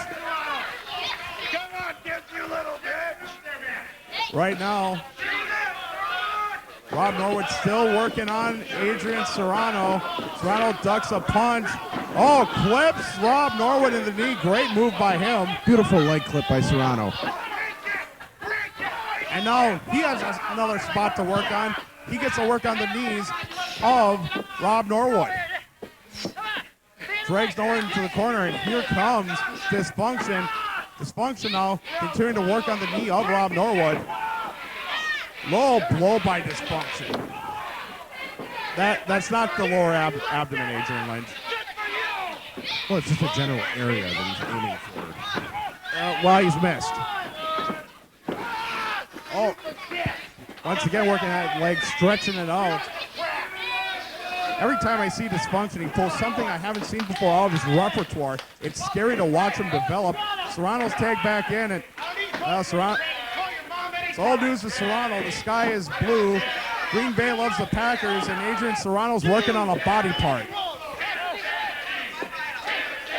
Right now, Rob Norwood still working on Adrian Serrano. Serrano ducks a punch. Oh, clips Rob Norwood in the knee. Great move by him. Beautiful leg clip by Serrano. And now he has another spot to work on. He gets to work on the knees of Rob Norwood. Drags Norwood into the corner, and here comes Dysfunction. Dysfunction now continuing to work on the knee of Rob Norwood. Low blow by Dysfunction. That's not the lower abdomen, Adrian Lynch. Well, it's just a general area that he's aiming for. Well, he's missed. Oh, once again working that leg, stretching it out. Every time I see Dysfunction, he pulls something I haven't seen before out of his repertoire. It's scary to watch him develop. Serrano's tagged back in, and Serrano. It's all news to Serrano. The sky is blue. Green Bay loves the Packers, and Adrian Serrano's working on a body part.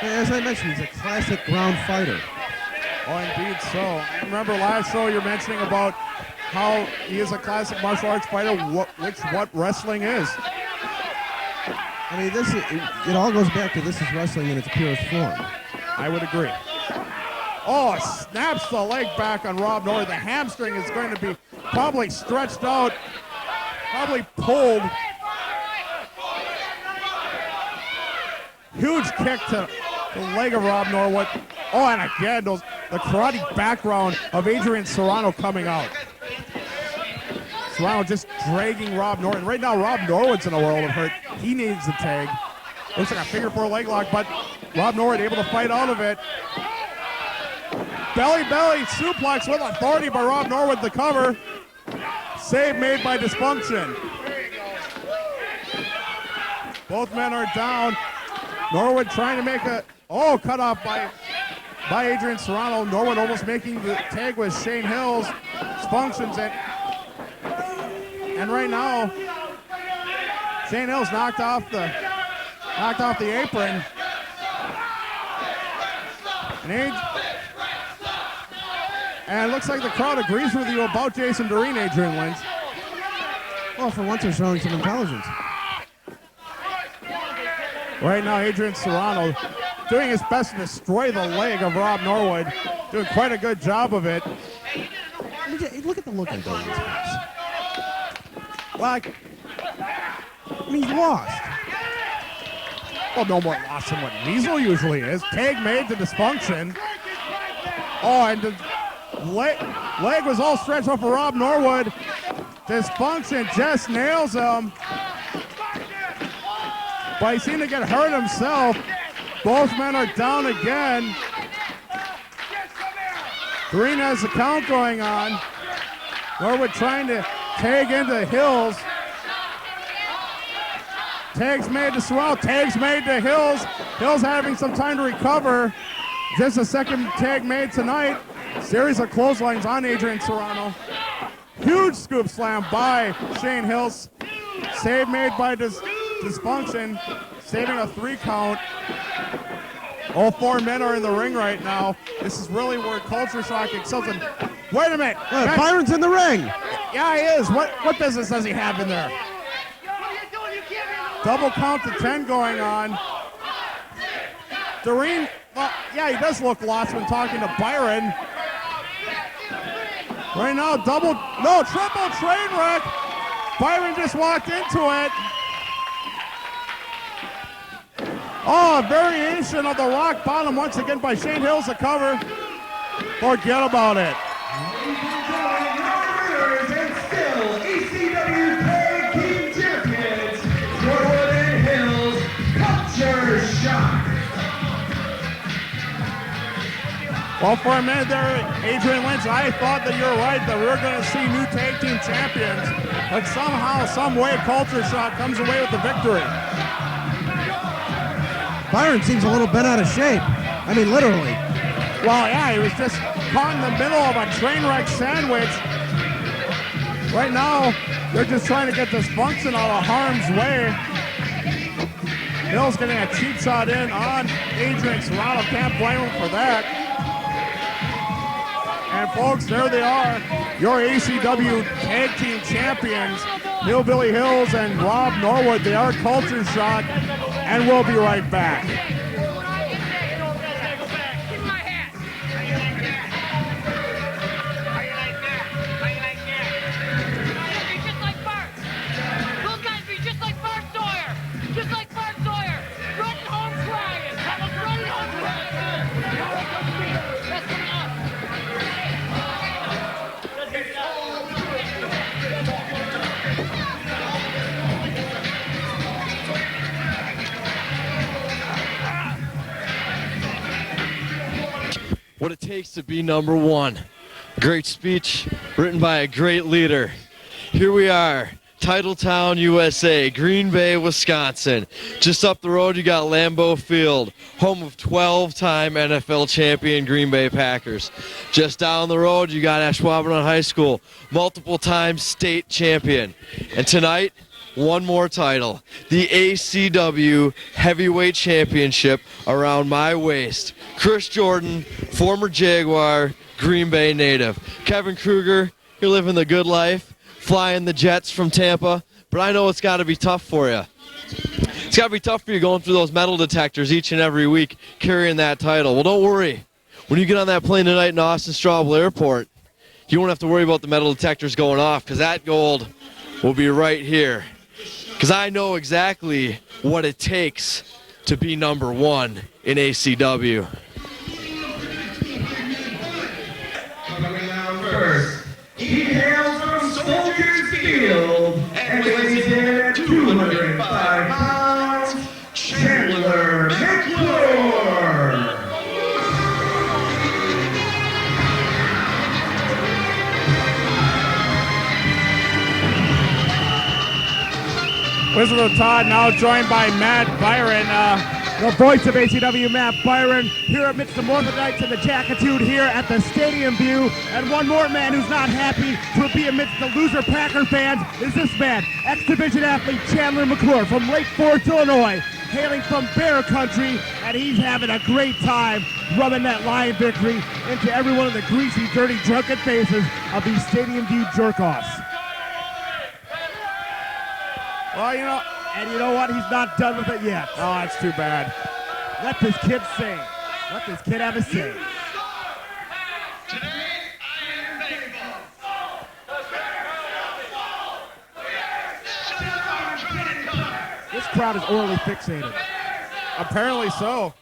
As I mentioned, he's a classic ground fighter. Oh, indeed so. I remember last show you're mentioning about how he is a classic martial arts fighter, what wrestling is. I mean, it all goes back to this is wrestling in its purest form. I would agree. Oh, snaps the leg back on Rob Norwood. The hamstring is going to be probably stretched out, probably pulled. Huge kick to the leg of Rob Norwood. Oh, and again, the karate background of Adrian Serrano coming out. Serrano just dragging Rob Norwood. Right now, Rob Norwood's in a world of hurt. He needs the tag. Looks like a figure four leg lock, but Rob Norwood able to fight out of it. Belly suplex with authority by Rob Norwood, the cover. Save made by Dysfunction. Both men are down. Norwood trying to make cut off by Adrian Serrano. Norwood almost making the tag with Shane Hills. Dysfunction's it. And right now, Shane Hills knocked off the apron. And it looks like the crowd agrees with you about Jason Doreen, Adrian Lynch. Well, for once, they're showing some intelligence. Right now, Adrian Serrano doing his best to destroy the leg of Rob Norwood. Doing quite a good job of it. Look at the look on Doreen's face. Like, I mean, he's lost. Well, no more lost than what Weasel usually is. Tag made to Dysfunction. Oh, and the leg was all stretched out for Rob Norwood. Dysfunction just nails him. But he seemed to get hurt himself. Both men are down again. Green has the count going on. Norwood trying to tag into Hills. Tags made to Swell. Tags made to Hills. Hills having some time to recover. Just a second tag made tonight. Series of clotheslines on Adrian Serrano. Huge scoop slam by Shane Hills. Save made by Dysfunction, saving a 3 count. All 4 men are in the ring right now. This is really where Culture Shock excels. And wait a minute. Byron's in the ring. Yeah, he is. What business does he have in there? Double count to 10 going on. Doreen, well, yeah, he does look lost when talking to Byron. Right now, triple train wreck. Byron just walked into it. Oh, a variation of the rock bottom once again by Shane Hills, the cover. Forget about it. And still ACW Tag Team Champions, Norwood and Hills, Culture Shock. Well, for a minute there, Adrian Lynch, I thought that you're right, that we were going to see new tag team champions, but somehow, some way, Culture Shock comes away with the victory. Byron seems a little bent out of shape. I mean, literally. Well, yeah, he was just caught in the middle of a train wreck sandwich. Right now, they're just trying to get Dysfunction out of harm's way. Hill's getting a cheap shot in on Adrian Serrano. Can't blame him for that. And folks, there they are, your ACW Tag Team Champions, Hillbilly Hills and Rob Norwood. They are Culture Shock, and we'll be right back. What it takes to be number one. Great speech written by a great leader. Here we are, Titletown, USA, Green Bay, Wisconsin. Just up the road, you got Lambeau Field, home of 12-time NFL champion Green Bay Packers. Just down the road, you got Ashwaubenon High School, multiple-time state champion. And tonight, one more title, the ACW Heavyweight Championship around my waist. Chris Jordan, former Jaguar, Green Bay native. Kevin Krueger, you're living the good life, flying the jets from Tampa, but I know it's got to be tough for you. It's got to be tough for you going through those metal detectors each and every week, carrying that title. Well, don't worry. When you get on that plane tonight in Austin Straubel Airport, you won't have to worry about the metal detectors going off, because that gold will be right here. Because I know exactly what it takes to be number one in ACW. Coming down first, he hails from Soldiers Field and weighs in at 205 pounds, Chandler McClure. Wizard of Todd now joined by Matt Byron. The voice of ACW, Matt Byron, here amidst the Mormonites and the Jackatude here at the Stadium View. And one more man who's not happy to be amidst the loser Packer fans is this man, X-Division athlete Chandler McClure from Lake Forest, Illinois, hailing from Bear Country, and he's having a great time rubbing that Lion victory into every one of the greasy, dirty, drunken faces of these Stadium View jerk-offs. Well, And you know what? He's not done with it yet. Oh, that's too bad. Let this kid sing. Let this kid have a sing. This crowd is orally fixated. Apparently so.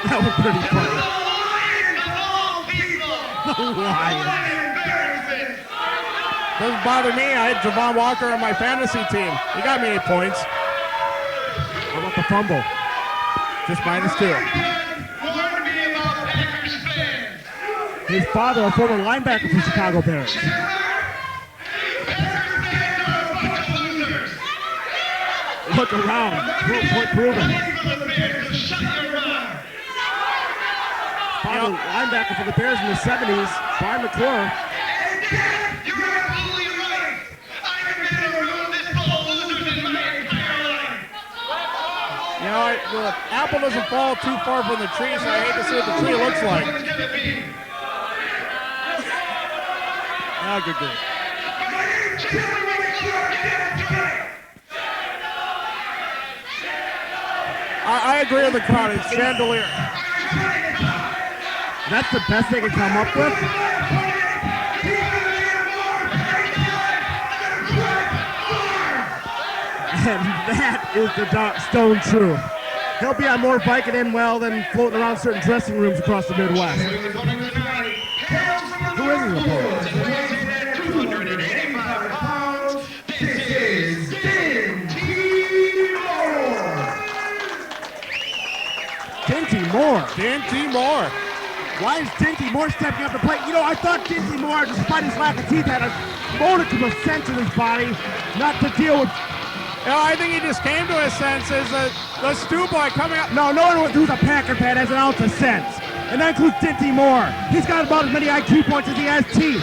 That was pretty funny. The Lion. Doesn't bother me. I had Javon Walker on my fantasy team. He got me 8 points. How about the fumble? Just -2. His father, a former linebacker for Chicago Bears. Look around. Point proven. Father, linebacker for the Bears in the 70s, Byron McClure. You know, the apple doesn't fall too far from the tree, so I hate to see what the tree looks like. Ah, good. I agree with the crowd. It's chandelier. That's the best they can come up with. And that is the stone truth. He'll be on more Viking in well than floating around certain dressing rooms across the Midwest. Who is his opponent? 285 pounds. This is Dinn T. Dinn T. Moore. Why is Dinn T. Moore stepping up to play? You know, I thought Dinn T. Moore, despite his lack of teeth, had a modicum of sense in his body not to deal with. You know, I think he just came to his senses. The Stu boy coming up. No one who's a Packer fan has an ounce of sense. And that includes Dinn T. Moore. He's got about as many IQ points as he has teeth.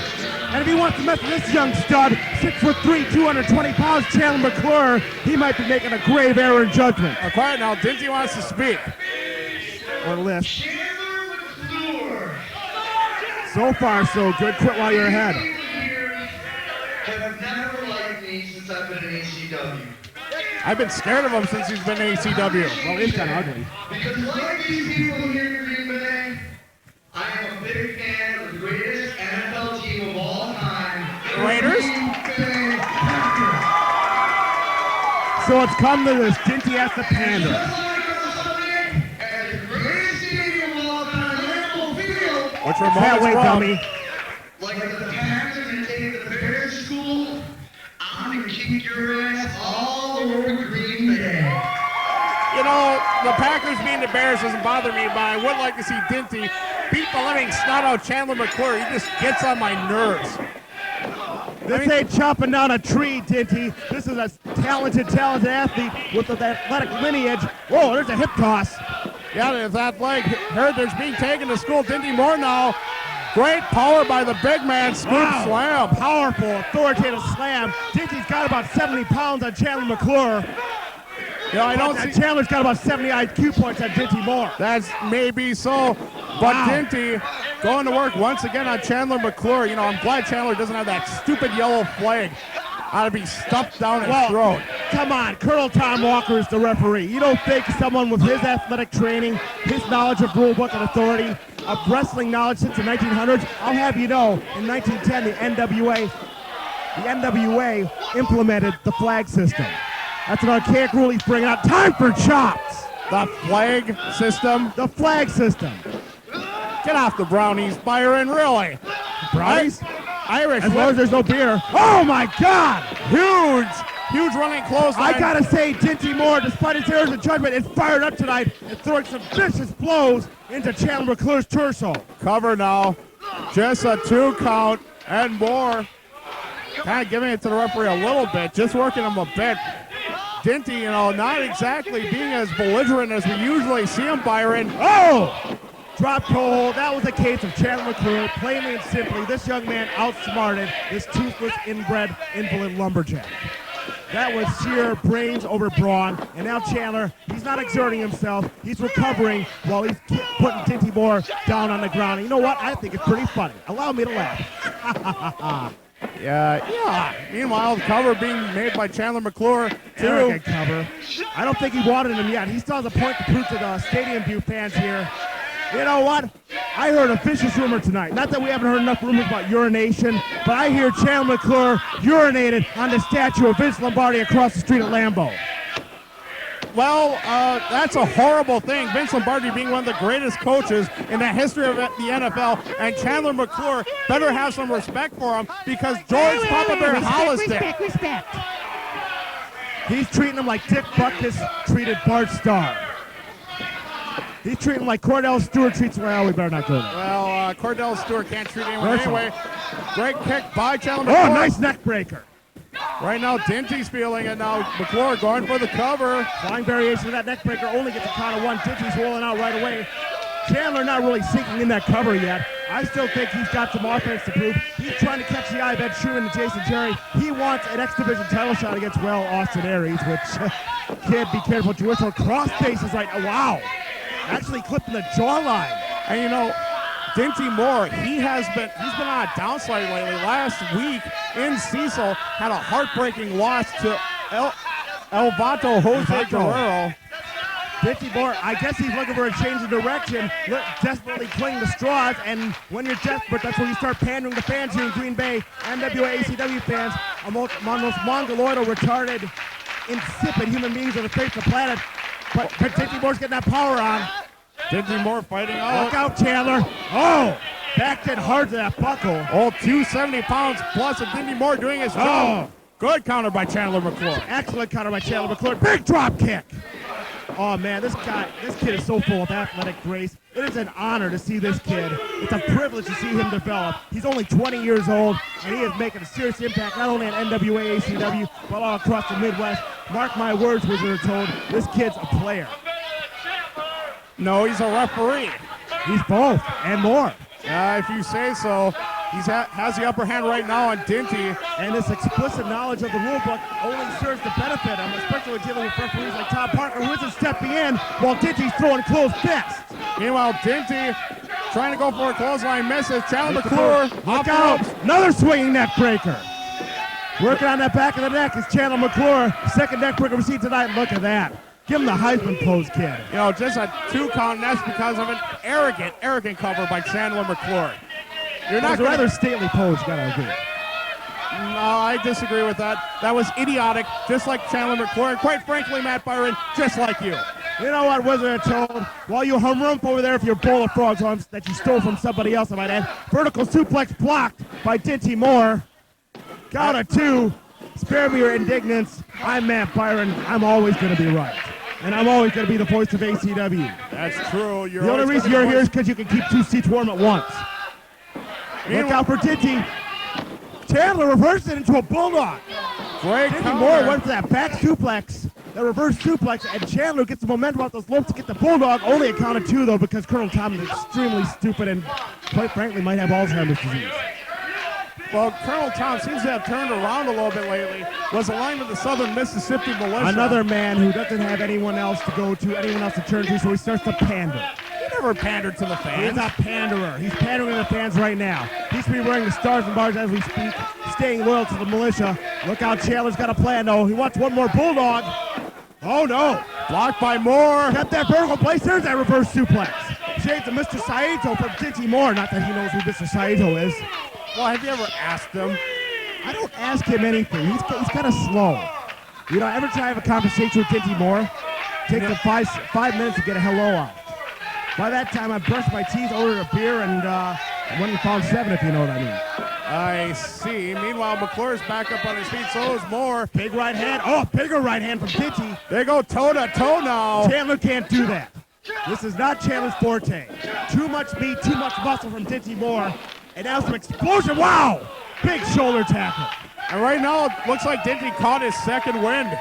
And if he wants to mess with this young stud, 6'3", 220 pounds, Chandler McClure, he might be making a grave error in judgment. Quiet now, Dinn T wants to speak. Or list. So far, so good. Quit while you're ahead. Have never liked me since I've been in ACW. I've been scared of him since he's been in ACW. Well, he's kind of ugly. Because like these people here in Green Bay, I am a big fan of the greatest NFL team of all time. Raiders? So it's come to this. Dinn T has to pander. And the greatest stadium of all time, Lambeau Field. Which reminds That way, me, dummy. Like the Packers are going to take the Bears to school, I'm going to kick your ass all over Green Bay. you know, the Packers beating the Bears doesn't bother me, but I would like to see Dinn T beat the living snot out Chandler McClure. He just gets on my nerves. This ain't chopping down a tree, Dinn T. This is a talented athlete with an athletic lineage. Whoa, there's a hip toss. Yeah, if that leg heritage being taken to school, Dinn T Moore now Great power by the big man, scoop slam. Powerful, authoritative slam. Dinty's got about 70 pounds on Chandler McClure. Yeah, I don't see. Chandler's got about 70 IQ points on Dinn T more. That's maybe so, but Dinn T going to work once again on Chandler McClure. You know, I'm glad Chandler doesn't have that stupid yellow flag. Ought to be stuffed down his throat. Come on, Colonel Tom Walker is the referee. You don't think someone with his athletic training, his knowledge of rule book and authority, of wrestling knowledge since the 1900s, I'll have you know, in 1910, the NWA implemented the flag system. That's an archaic rule he's bringing out. Time for chops. The flag system? The flag system. Get off the brownies, Byron, really. Brownies? Irish. As long as there's no beer. Oh, my God. Huge running clothesline. I got to say, Dinn T Moore, despite his errors of judgment, is fired up tonight and throwing some vicious blows into Chandler McClure's torso. Cover now. Just a 2 count and more. Kind of giving it to the referee a little bit, just working him a bit. Dinn T, you know, not exactly being as belligerent as we usually see him, Byron. Oh! Drop toe hold. That was a case of Chandler McClure. Plainly and simply, this young man outsmarted this toothless, inbred, invalid lumberjack. That was sheer brains over brawn. And now Chandler, he's not exerting himself. He's recovering while he's putting Dinn T Moore down on the ground. And you know what? I think it's pretty funny. Allow me to laugh. Yeah. Meanwhile, the cover being made by Chandler McClure, too. Arrogant cover. I don't think he wanted him yet. He still has a point to prove to the Stadium View fans here. You know what? I heard a vicious rumor tonight. Not that we haven't heard enough rumors about urination, but I hear Chandler McClure urinated on the statue of Vince Lombardi across the street at Lambeau. Well, that's a horrible thing. Vince Lombardi being one of the greatest coaches in the history of the NFL, and Chandler McClure better have some respect for him because George Papa Bear Hollis did. Respect. He's treating him like Dick Butkus treated Bart Starr. He's treating him like Cordell Stewart treats. Well, we better not go there. Well, Cordell Stewart can't treat anyone anyway. Great kick by Chandler McClure. Oh, nice neck breaker. Right now, Dinn T's feeling it now. McClure going for the cover. Flying variation of that neck breaker only gets a count of 1. Dinn T's rolling out right away. Chandler not really sinking in that cover yet. I still think he's got some offense to prove. He's trying to catch the eye of Ed Chuman and Jason Jerry. He wants an X Division title shot against, well, Austin Aries, which, kid, be careful what you wish for. Cross faces right now. Wow. Actually clipping the jawline. And you know, Dinn T Moore, he's been on a downslide lately. Last week in Cecil had a heartbreaking loss to El Vato Jose Guerrero. Dinn T Moore, I guess he's looking for a change of direction, desperately clinging the straws, and when you're desperate, that's when you start pandering to fans here in Green Bay, NWA ACW fans, among those mongoloidal, retarded, insipid human beings on the face of the planet. But Dinn T Moore's getting that power on. Dinn T Moore fighting out. Look out, Chandler. Oh, backed it hard to that buckle. Oh, 270 pounds plus of Dinn T Moore doing his job. Oh. Good counter by Chandler McClure. Excellent counter by Chandler McClure. Big drop kick. Oh, man, this kid is so full of athletic grace. It is an honor to see this kid. It's a privilege to see him develop. He's only 20 years old, and he is making a serious impact not only on NWA ACW, but all across the Midwest. Mark my words, Wizard of Todd, this kid's a player. No, he's a referee. He's both and more. If you say so. He has the upper hand right now on Dinn T. And this explicit knowledge of the rule book only serves to benefit him, especially when dealing with referees like Tom Parker, who isn't stepping in while Dinn T's throwing closed fists. Meanwhile, Dinn T trying to go for a clothesline, misses. Chandler McClure. Look out. Another swinging neck breaker. Working on that back of the neck is Chandler McClure. Second neck breaker we see tonight. Look at that. Give him the Heisman pose, kid. You know, just a 2 count, and that's because of an arrogant cover by Chandler McClure. You're not a rather stately pose, gotta agree. No, I disagree with that. That was idiotic, just like Chandler McClure. And quite frankly, Matt Byron, just like you. You know what, Wizard of Todd? While you harumph over there for your bowl of frogs arms that you stole from somebody else, I might add. Vertical suplex blocked by Dinn T Moore. Count of 2. Spare me your indignance. I'm Matt Byron. I'm always going to be right. And I'm always going to be the voice of ACW. That's true. The only reason you're here is because you can keep 2 seats warm at once. Look out for Dinn T. Chandler reversed it into a bulldog. Great Dinn T Moore went for that back suplex, that reverse suplex, and Chandler gets the momentum off those ropes to get the bulldog. Only a count of 2, though, because Colonel Tom is extremely stupid and quite frankly, might have Alzheimer's disease. Well, Colonel Tom seems to have turned around a little bit lately. Was aligned with the Southern Mississippi Militia. Another man who doesn't have anyone else to go to, anyone else to turn to, so he starts to pander. He never pandered to the fans. He's a panderer. He's pandering to the fans right now. He should be wearing the stars and bars as we speak, staying loyal to the militia. Look out, Chandler's got a plan, though. He wants one more bulldog. Oh, no. Blocked by Moore. Got that vertical place. There's that reverse suplex. Shades of Mr. Saito from Dinn T Moore. Not that he knows who Mr. Saito is. Well, have you ever asked him? I don't ask him anything. He's kind of slow. You know, every time I have a conversation with Dinn T Moore, it takes him 5 minutes to get a hello out. By that time, I brushed my teeth, ordered a beer, and went and found 7, if you know what I mean. I see. Meanwhile, McClure's back up on his feet, so is Moore. Big right hand. Oh, bigger right hand from Dinn T. They go toe-to-toe now. Chandler can't do that. This is not Chandler's forte. Too much meat, too much muscle from Dinn T Moore. And now some explosion. Wow! Big shoulder tackle. And right now, it looks like Dinn T caught his second wind.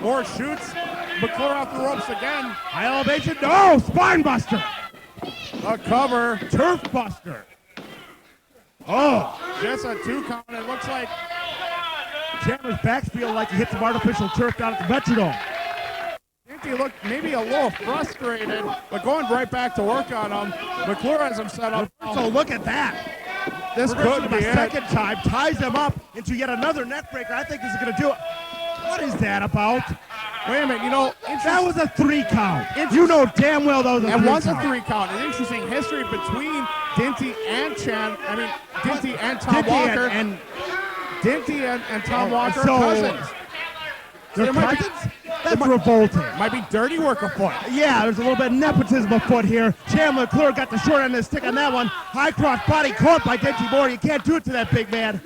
Moore shoots McClure off the ropes again. High elevation. No! Spine buster. A cover. Turf buster. Oh! Just a 2 count. It looks like Chandler's backs feel like he hit some artificial turf down at the Metrodome. He looked maybe a little frustrated, but going right back to work on him. McClure has him set up. So look at that. This could be it. Second time, ties him up into yet another neck breaker. I think this is going to do it. What is that about? Wait a minute, you know, that was a 3 count. You know damn well that was a 3 count. It was a 3 count. An interesting history between Dinn T and Dinn T and Tom Walker. Dinn T and Tom Walker are cousins. They're cousins? That's revolting. Might be dirty work afoot. Yeah, there's a little bit of nepotism afoot here. Chandler McClure got the short end of the stick on that one. High cross body caught by Dinn T Moore. You can't do it to that big man.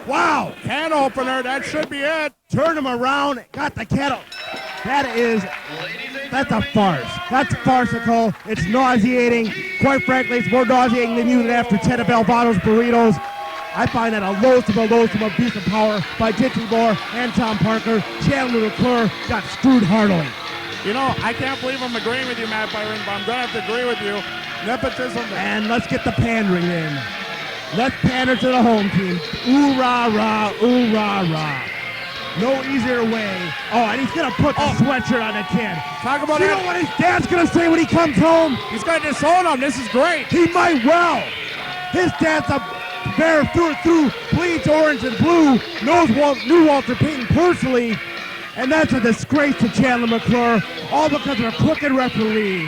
Wow. Can opener. That should be it. Turn him around. Got the kettle. That's a farce. That's farcical. It's nauseating. Quite frankly, it's more nauseating than you than after Ted of Vato's burritos. I find that a loathsome abuse of power by Dinn T Moore and Tom Parker. Chandler McClure got screwed heartily. You know, I can't believe I'm agreeing with you, Matt Byron, but I'm going to have to agree with you. Nepotism. And let's get the pandering in. Let's pander to the home team. Ooh, rah, rah, ooh, rah, rah. No easier way. Oh, and he's going to put the sweatshirt on the kid. Talk about You know what his dad's going to say when he comes home? He's going to disown him. This is great. He might well. His dad's a bear through, bleeds orange and blue, knew Walter Payton personally, and that's a disgrace to Chandler McClure, all because of a crooked referee.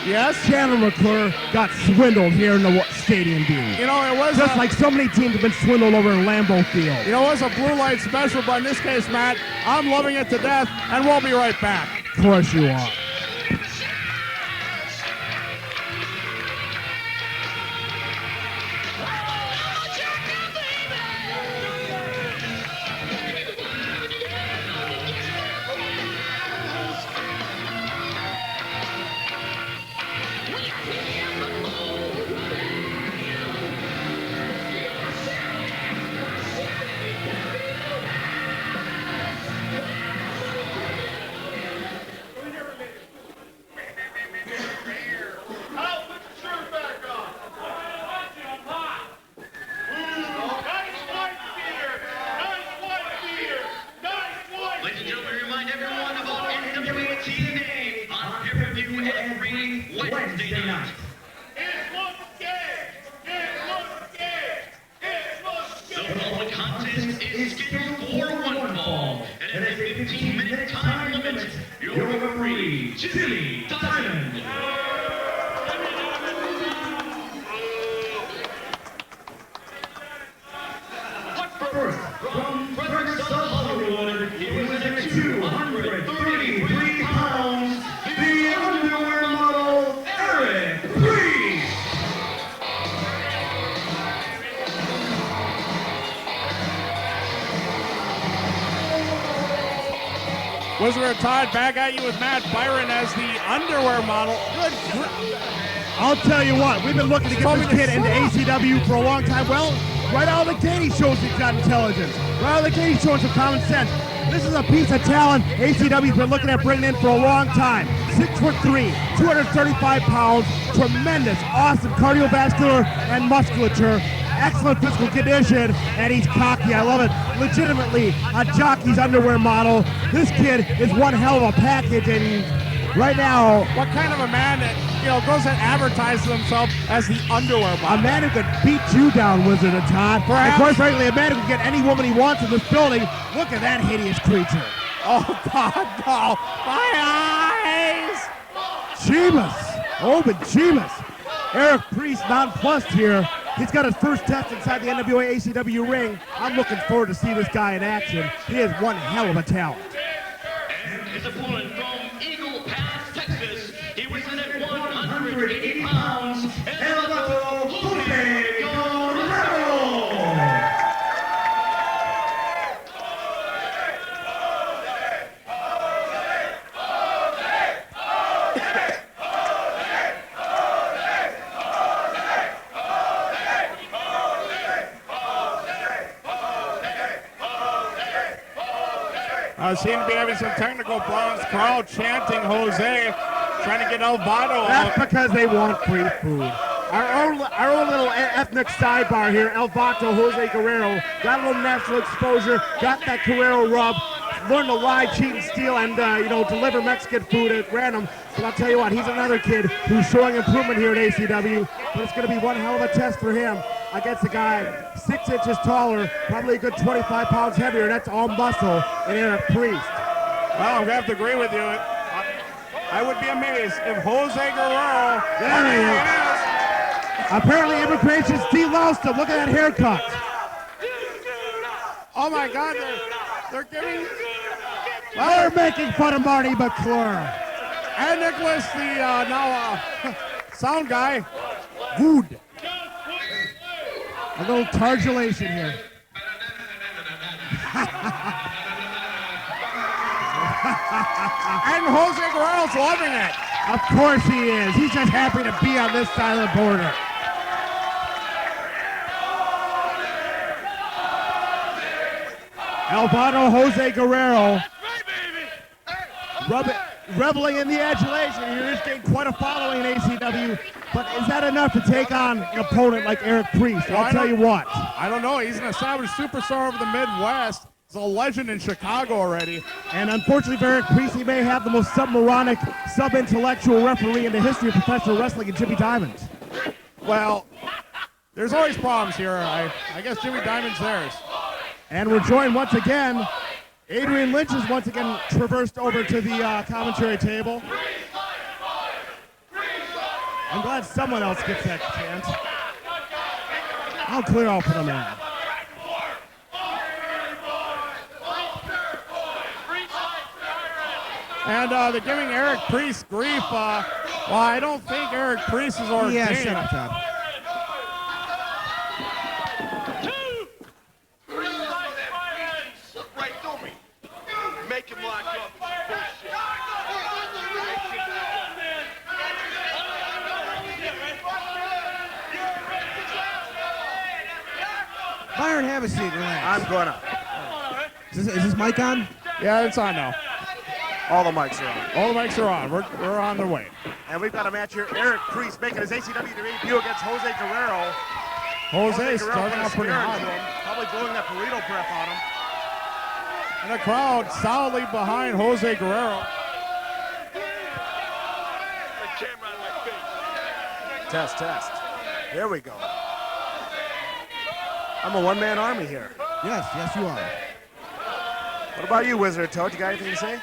Yes, Chandler McClure got swindled here in the stadium, Dean. You know, it was just like so many teams have been swindled over in Lambeau Field. You know, it was a blue light special, but in this case, Matt, I'm loving it to death, and we'll be right back. Of course you are. Wednesday night. The following contest is scheduled for one fall and has a 15-minute time limit. Your referee, Jimmy Diamond. First, from Frederick, Hollywood, he was at 233 pounds, the underwear model, Eric Priest. Wizard of Todd back at you with Matt Byron as the underwear model. Good. I'll tell you what, we've been looking to get this kid into ACW for a long time. Well, right out of the gate he shows he's got intelligence. Right out of the gate he's showing some common sense. This is a piece of talent ACW's been looking at bringing in for a long time. 6'3", 235 pounds, tremendous, awesome cardiovascular and musculature, excellent physical condition, and he's cocky. I love it. Legitimately a jockey's underwear model. This kid is one hell of a package, and right now, what kind of a man that, goes and advertises himself as the underwear model? A man who could beat you down, Wizard of Todd. And quite frankly, a man who can get any woman he wants in this building. Look at that hideous creature. Oh, God, no. My eyes! Jeebus. Oh, but Jeebus. Eric Priest nonplussed here. He's got his first test inside the NWA ACW ring. I'm looking forward to see this guy in action. He is one hell of a talent. And his opponent from Eagle Pass, Texas, he was in at 180 pounds, and Vato Guerrero. Seem to be having some technical problems. Crowd chanting Jose, trying to get El Vato That's out. because they want free food. Our own little ethnic sidebar here, El Vato, Jose Guerrero, got a little national exposure, got that Guerrero rub, learned to lie, cheat, and steal, and deliver Mexican food at random. But I'll tell you what, he's another kid who's showing improvement here at ACW, but it's going to be one hell of a test for him against a guy 6 inches taller, probably a good 25 pounds heavier. That's all muscle in Eric Priest. Well, I'm going to have to agree with you. I would be amazed if Jose Guerrero... There he is. Apparently, immigration deloused him. Look at that haircut. Oh, my God. They're giving... They're making fun of Marty McClure. And Nicholas, the sound guy. Good. A little targulation here. And Jose Guerrero's loving it. Of course he is. He's just happy to be on this side of the border. El Vato, Jose Guerrero. Reveling in the adulation here. He's getting quite a following in ACW. But is that enough to take on an opponent like Eric Priest? I'll tell you what. I don't know. He's an established superstar of the Midwest. He's a legend in Chicago already. And unfortunately for Eric Priest, he may have the most submoronic, sub-intellectual referee in the history of professional wrestling in Jimmy Diamond. Well, there's always problems here. I guess Jimmy Diamond's theirs. And we're joined once again. Adrian Lynch is once again traversed over to the commentary table. I'm glad someone else gets that chance. I'll clear out for the man. And they're giving Eric Priest grief. Well, I don't think Eric Priest is ordained. Yeah, shut up, Todd. Make him lock up. Byron, have a seat. Relax. I'm gonna. Is this mic on? Yeah, it's on now. All the mics are on. All the mics are on. We're on the way. And we've got a match here. Eric Priest making his ACW debut against Jose Guerrero. Jose starting out pretty hot. Probably blowing that burrito breath on him. And the crowd solidly behind Jose Guerrero. Test. There we go. I'm a one-man army here. Yes, you are. What about you, Wizard of Todd? You got anything to say?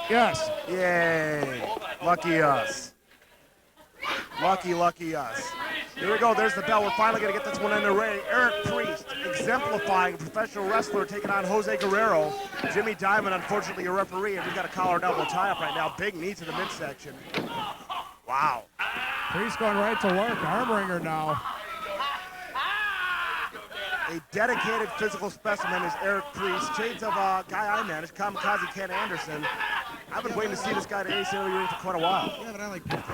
Yes. Yay. Lucky us. Lucky us. Here we go. There's the bell. We're finally going to get this one in the ring. Eric Priest, exemplifying a professional wrestler, taking on Jose Guerrero. Jimmy Diamond, unfortunately, a referee, and he's got a collar and elbow tie-up right now. Big knee to the midsection. Wow. Priest going right to work. Arm wringer now. A dedicated physical specimen is Eric Priest. Shades of a guy I manage, Kamikaze Ken Anderson. I've been waiting to see this guy at ACW ring for quite a while. Yeah, but I like Priest.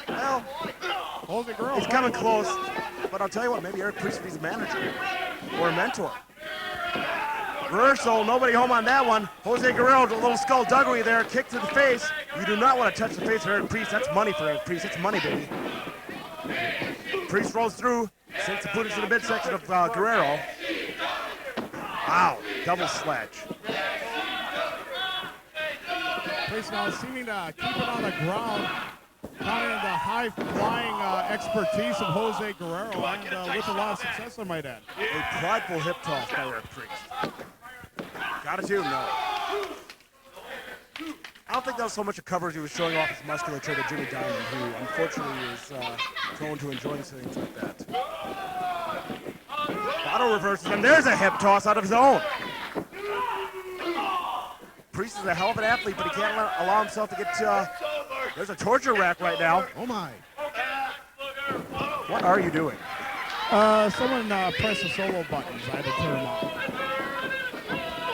Well, he's coming close, but I'll tell you what, maybe Eric Priest is a manager or a mentor. Reversal, nobody home on that one. Jose Guerrero, a little skullduggery there, kick to the face. You do not want to touch the face of Eric Priest. That's money for Eric Priest. It's money, baby. Priest rolls through, sinks the boot into the midsection of Guerrero. Wow, double sledge. Priest now seeming to keep it on the ground, counting the high-flying expertise of Jose Guerrero, and with a lot of success, I might add. A prideful hip toss by Eric Priest. Got it too? No. I don't think that was so much a cover as he was showing off his musculature to Jimmy Diamond, who unfortunately is prone to enjoying things like that. Vato reverses, and there's a hip toss out of his own. Priest is a hell of an athlete, but he can't allow himself to get there's a torture rack right now. Oh my. What are you doing? Someone pressed the solo buttons. I had to turn them off.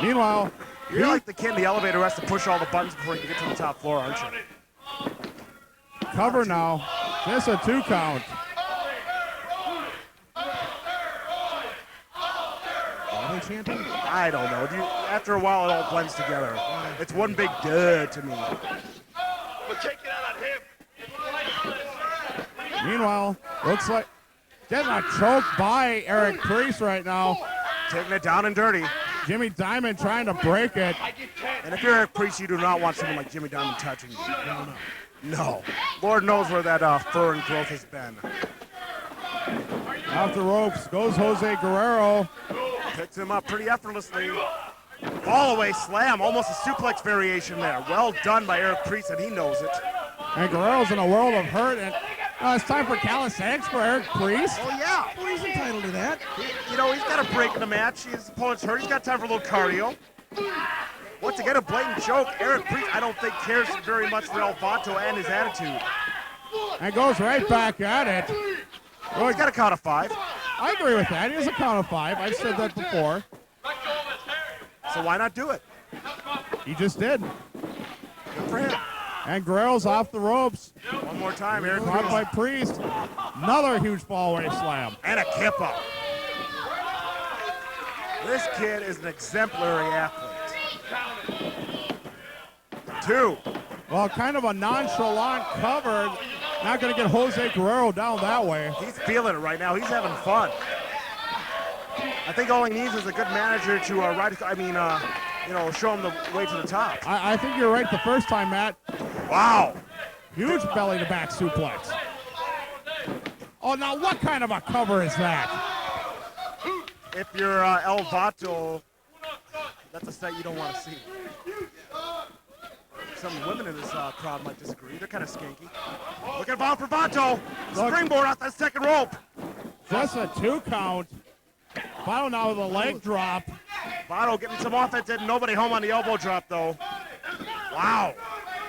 Meanwhile, you're like the kid in the elevator who has to push all the buttons before you can get to the top floor, aren't you? Cover now. Just a 2 count. Are they chanting? I don't know. After a while, it all blends together. It's one big duh to me. But take it out on him. Meanwhile, looks like getting a choke by Eric Priest right now. Taking it down and dirty. Jimmy Diamond trying to break it. And if you're Eric Priest, you do not want someone like Jimmy Diamond touching you. No. Lord knows where that fur and growth has been. Off the ropes goes Jose Guerrero. Picks him up pretty effortlessly. Fall away slam, almost a suplex variation there. Well done by Eric Priest, and he knows it. And Guerrero's in a world of hurt, and it's time for calisthenics for Eric Priest. Oh, yeah. Well, he's entitled to that. He's got a break in the match. His opponent's hurt. He's got time for a little cardio. Once again, a blatant choke. Eric Priest, I don't think, cares very much for El Vato and his attitude. And goes right back at it. Well, he's got a count of 5. I agree with that. He has a count of 5. I've said that before. So why not do it? He just did. Good for him. And Guerrero's off the ropes. One more time, Eric Caught by Priest. Another huge fall-away slam. And a kip up. This kid is an exemplary athlete. 2. Well, kind of a nonchalant cover. Not going to get Jose Guerrero down that way. He's feeling it right now. He's having fun. I think all he needs is a good manager to show him the way to the top. I think you're right the first time, Matt. Wow. Huge belly-to-back suplex. Oh, now what kind of a cover is that? If you're El Vato, that's a sight you don't want to see. Some women in this crowd might disagree. They're kind of skanky. Look at Vato. Springboard off that second rope. Just a 2 count. Vato now with a leg drop. Vato getting some offense and nobody home on the elbow drop, though. Wow.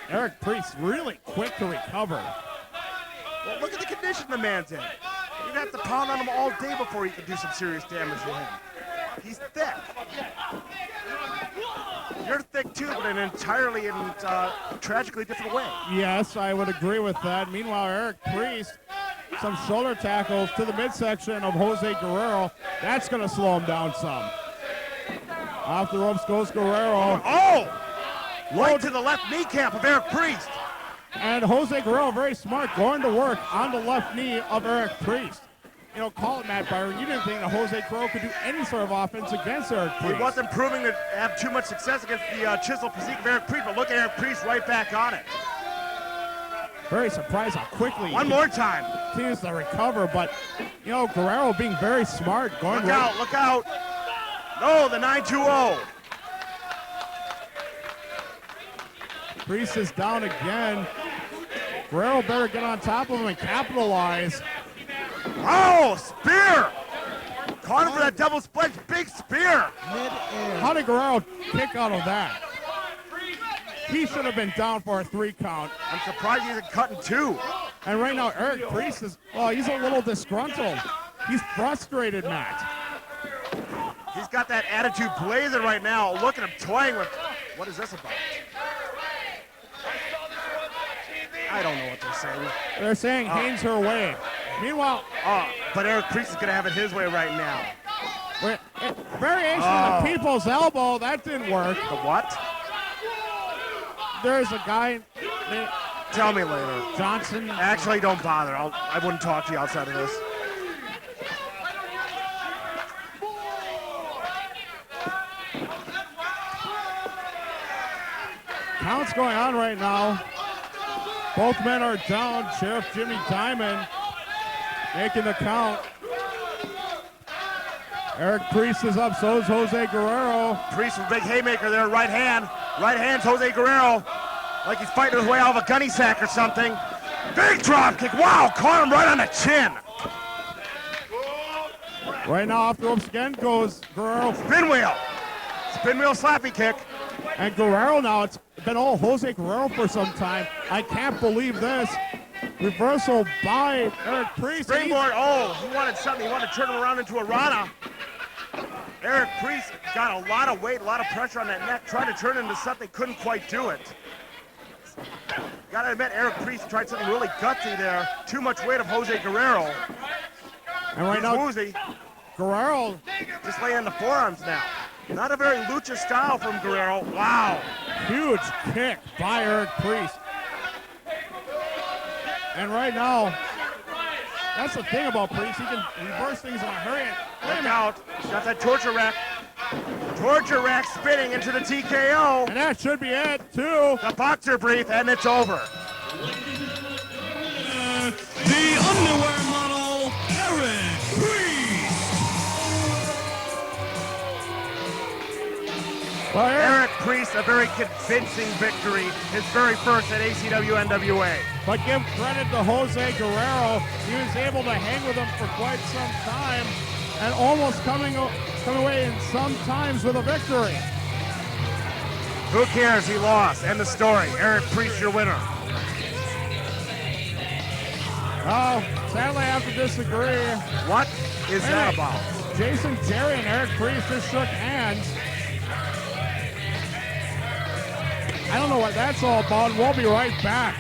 Eric Priest really quick to recover. Well, look at the condition the man's in. You'd have to pound on him all day before he could do some serious damage to him. He's thick. You're thick too, but in an entirely and tragically different way. Yes, I would agree with that. Meanwhile, Eric Priest, some shoulder tackles to the midsection of Jose Guerrero. That's going to slow him down some. Off the ropes goes Guerrero. Oh! Right to the left kneecap of Eric Priest. And Jose Guerrero, very smart, going to work on the left knee of Eric Priest. Call it Matt Byron. You didn't think that Jose Guerrero could do any sort of offense against Eric Priest. He wasn't proving to have too much success against the chiseled physique of Eric Priest, but look at Eric Priest right back on it. Very surprised how quickly one more time continues to recover, but Guerrero being very smart, going look out, look out. No, the 9-2-0. Priest is down again. Guerrero better get on top of him and capitalize. Oh, spear! Caught him for that double split, big spear. How did Guerrero kick out of that? He should have been down for a 3 count. I'm surprised he isn't cutting 2. And right now, Eric Priest is, he's a little disgruntled. He's frustrated, Matt. He's got that attitude blazing right now. Look at him toying with, what is this about? I don't know what they're saying. They're saying Haynes her way. Meanwhile, but Eric Priest is going to have it his way right now. Variation of the people's elbow. That didn't work. The what? There's a guy. Tell me later. Johnson. Actually, don't bother. I wouldn't talk to you outside of this. Count's going on right now. Both men are down. Sheriff Jimmy Diamond making the count. Eric Priest is up, so is Jose Guerrero. Priest with a big haymaker there, right hand. Right hand's Jose Guerrero. Like he's fighting his way out of a gunny sack or something. Big drop kick, wow, caught him right on the chin. Right now off the ropes again goes Guerrero. Spin wheel slappy kick. And Guerrero now, it's been all Jose Guerrero for some time. I can't believe this. Reversal by Eric Priest. Springboard, oh, he wanted something. He wanted to turn him around into a Rana. Eric Priest got a lot of weight, a lot of pressure on that neck, tried to turn it into something, couldn't quite do it. Gotta admit, Eric Priest tried something really gutsy there. Too much weight of Jose Guerrero. And right now, woozy. Guerrero just laying in the forearms now. Not a very lucha style from Guerrero. Wow. Huge kick by Eric Priest. And right now, that's the thing about Priest. He can reverse things in a hurry. Look out. Got that torture rack. Torture rack spinning into the TKO. And that should be it, too. The boxer brief, and it's over. The underwear model, Eric Priest. Well, Eric Priest, a very convincing victory. His very first at ACW-NWA. But give credit to Jose Guerrero. He was able to hang with him for quite some time and almost coming away in some times with a victory. Who cares? He lost. End of story. Eric Priest, your winner. Oh, sadly I have to disagree. What is that about? Jason Jerry and Eric Priest just shook hands. I don't know what that's all about, and we'll be right back.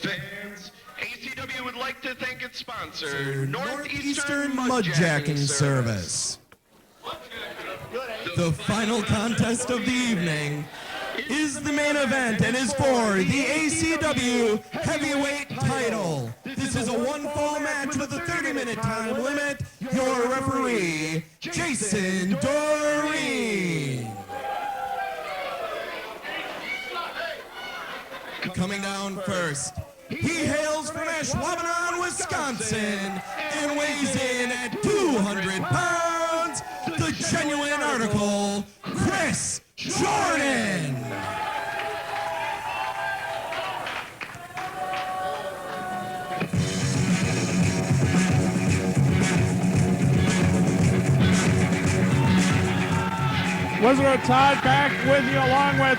Fans, ACW would like to thank its sponsor, Northeastern Mudjacking Service. The final contest of the evening is the main event and is for the ACW heavyweight title. This is a one-fall match with a 30-minute time limit. Your referee, Jason Doreen. Coming down first, he hails from Ashwaubenon, Wisconsin, and weighs in at 200 pounds, the genuine article, Chris Jordan. Wizard of Todd back with you along with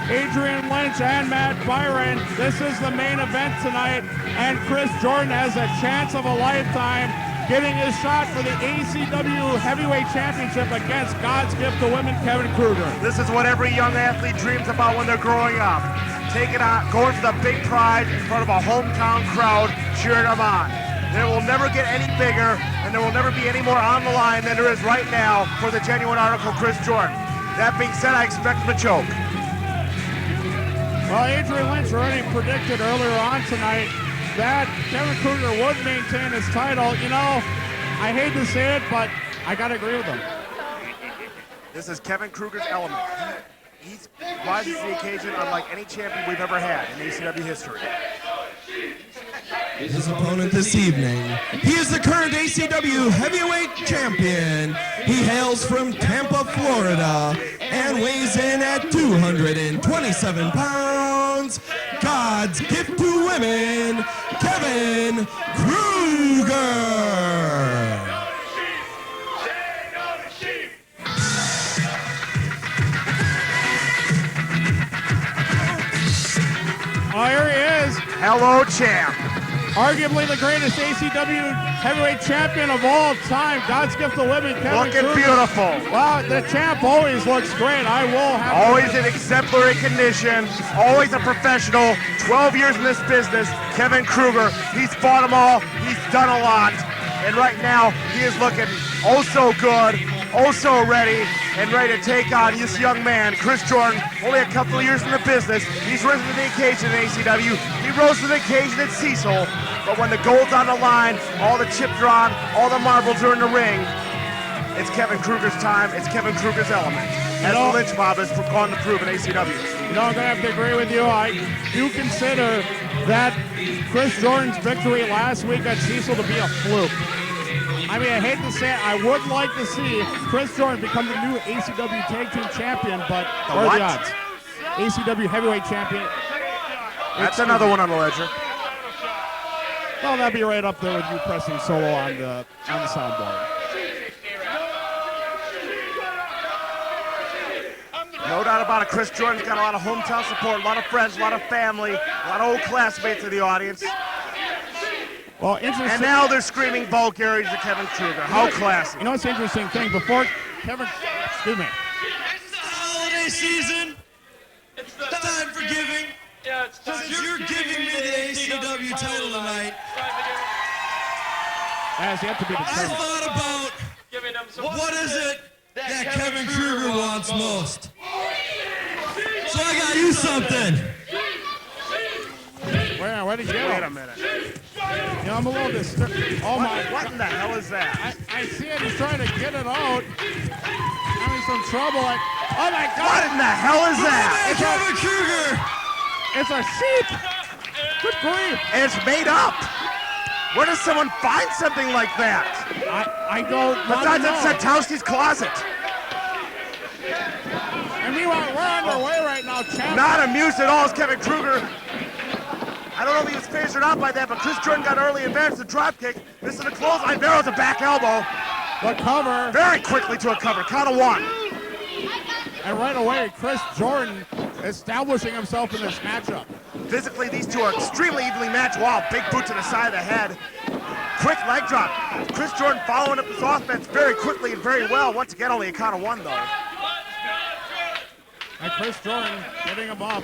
Adrian Lynch and Matt Byron. This is the main event tonight, and Chris Jordan has a chance of a lifetime getting his shot for the ACW Heavyweight Championship against God's gift to women, Kevin Krueger. This is what every young athlete dreams about when they're growing up. Taking on, going for the big prize in front of a hometown crowd cheering them on. It will never get any bigger, and there will never be any more on the line than there is right now for the genuine article, Chris Jordan. That being said, I expect him to choke. Well, Adrian Lynch already predicted earlier on tonight that Kevin Krueger would maintain his title. You know, I hate to say it, but I got to agree with him. This is Kevin Krueger's element. He rises to the occasion unlike any champion we've ever had in ACW history. His opponent this evening, he is the current ACW Heavyweight Champion. He hails from Tampa, Florida, and weighs in at 227 pounds. God's gift to women, Kevin Krueger. Oh, here he is. Hello, champ. Arguably the greatest ACW heavyweight champion of all time. God's gift to women, Kevin Looking Krueger. beautiful. Well, the champ always looks great. I will have Always in exemplary condition. Always a professional. 12 years in this business. Kevin Krueger. He's fought them all. He's done a lot. And right now, he is looking oh so good, oh so ready, and ready to take on this young man, Chris Jordan. Only a couple of years in the business. He's risen to the occasion in ACW. He rose to the occasion at Cecil. But when the gold's on the line, all the chips are on, all the marbles are in the ring, it's Kevin Krueger's time. It's Kevin Krueger's element. As the Lynch mob has gone to prove in ACW. You know, I'm going to have to agree with you. I do consider that Chris Jordan's victory last week at Cecil to be a fluke. I mean, I hate to say it, I would like to see Chris Jordan become the new ACW Tag Team Champion, but what are the odds? ACW Heavyweight Champion. That's another one on the ledger. Well, that'd be right up there with you pressing solo on the soundboard. No doubt about it, Chris Jordan's got a lot of hometown support, a lot of friends, a lot of family, a lot of old classmates in the audience. Well, interesting. And now they're screaming vulgarities to Kevin Krueger. How classy. You know what's the interesting thing? Before Kevin, excuse me. It's the holiday season. It's time for giving. Yeah, it's time. Since you're giving me the ACW title tonight, Has yet to be I determined. thought about what is it that Kevin Krueger wants most. So I got you something. Where did you go? Wait a minute. You know, I'm a little disturbed. Oh my! What in the hell is that? I see it. He's trying to get it out. Having some trouble. Like, oh my God! What in the hell is that? Kevin Krueger. It's a sheep. Good grief! And it's made up. Where does someone find something like that? I don't Besides know. in Satowski's closet. And meanwhile, we're underway right now, champ. Not amused at all as Kevin Krueger. I don't know if he was phased or not by that, but Chris Jordan got early advance, the drop kick. This is the clothesline. Barrow's a back elbow. The cover. Very quickly to a cover. Count of one. And right away, Chris Jordan establishing himself in this matchup. Physically, these two are extremely evenly matched. Wow, big boot to the side of the head. Quick leg drop. Chris Jordan following up his offense very quickly and very well. Once again, only a count of one, though. And Chris Jordan getting him up.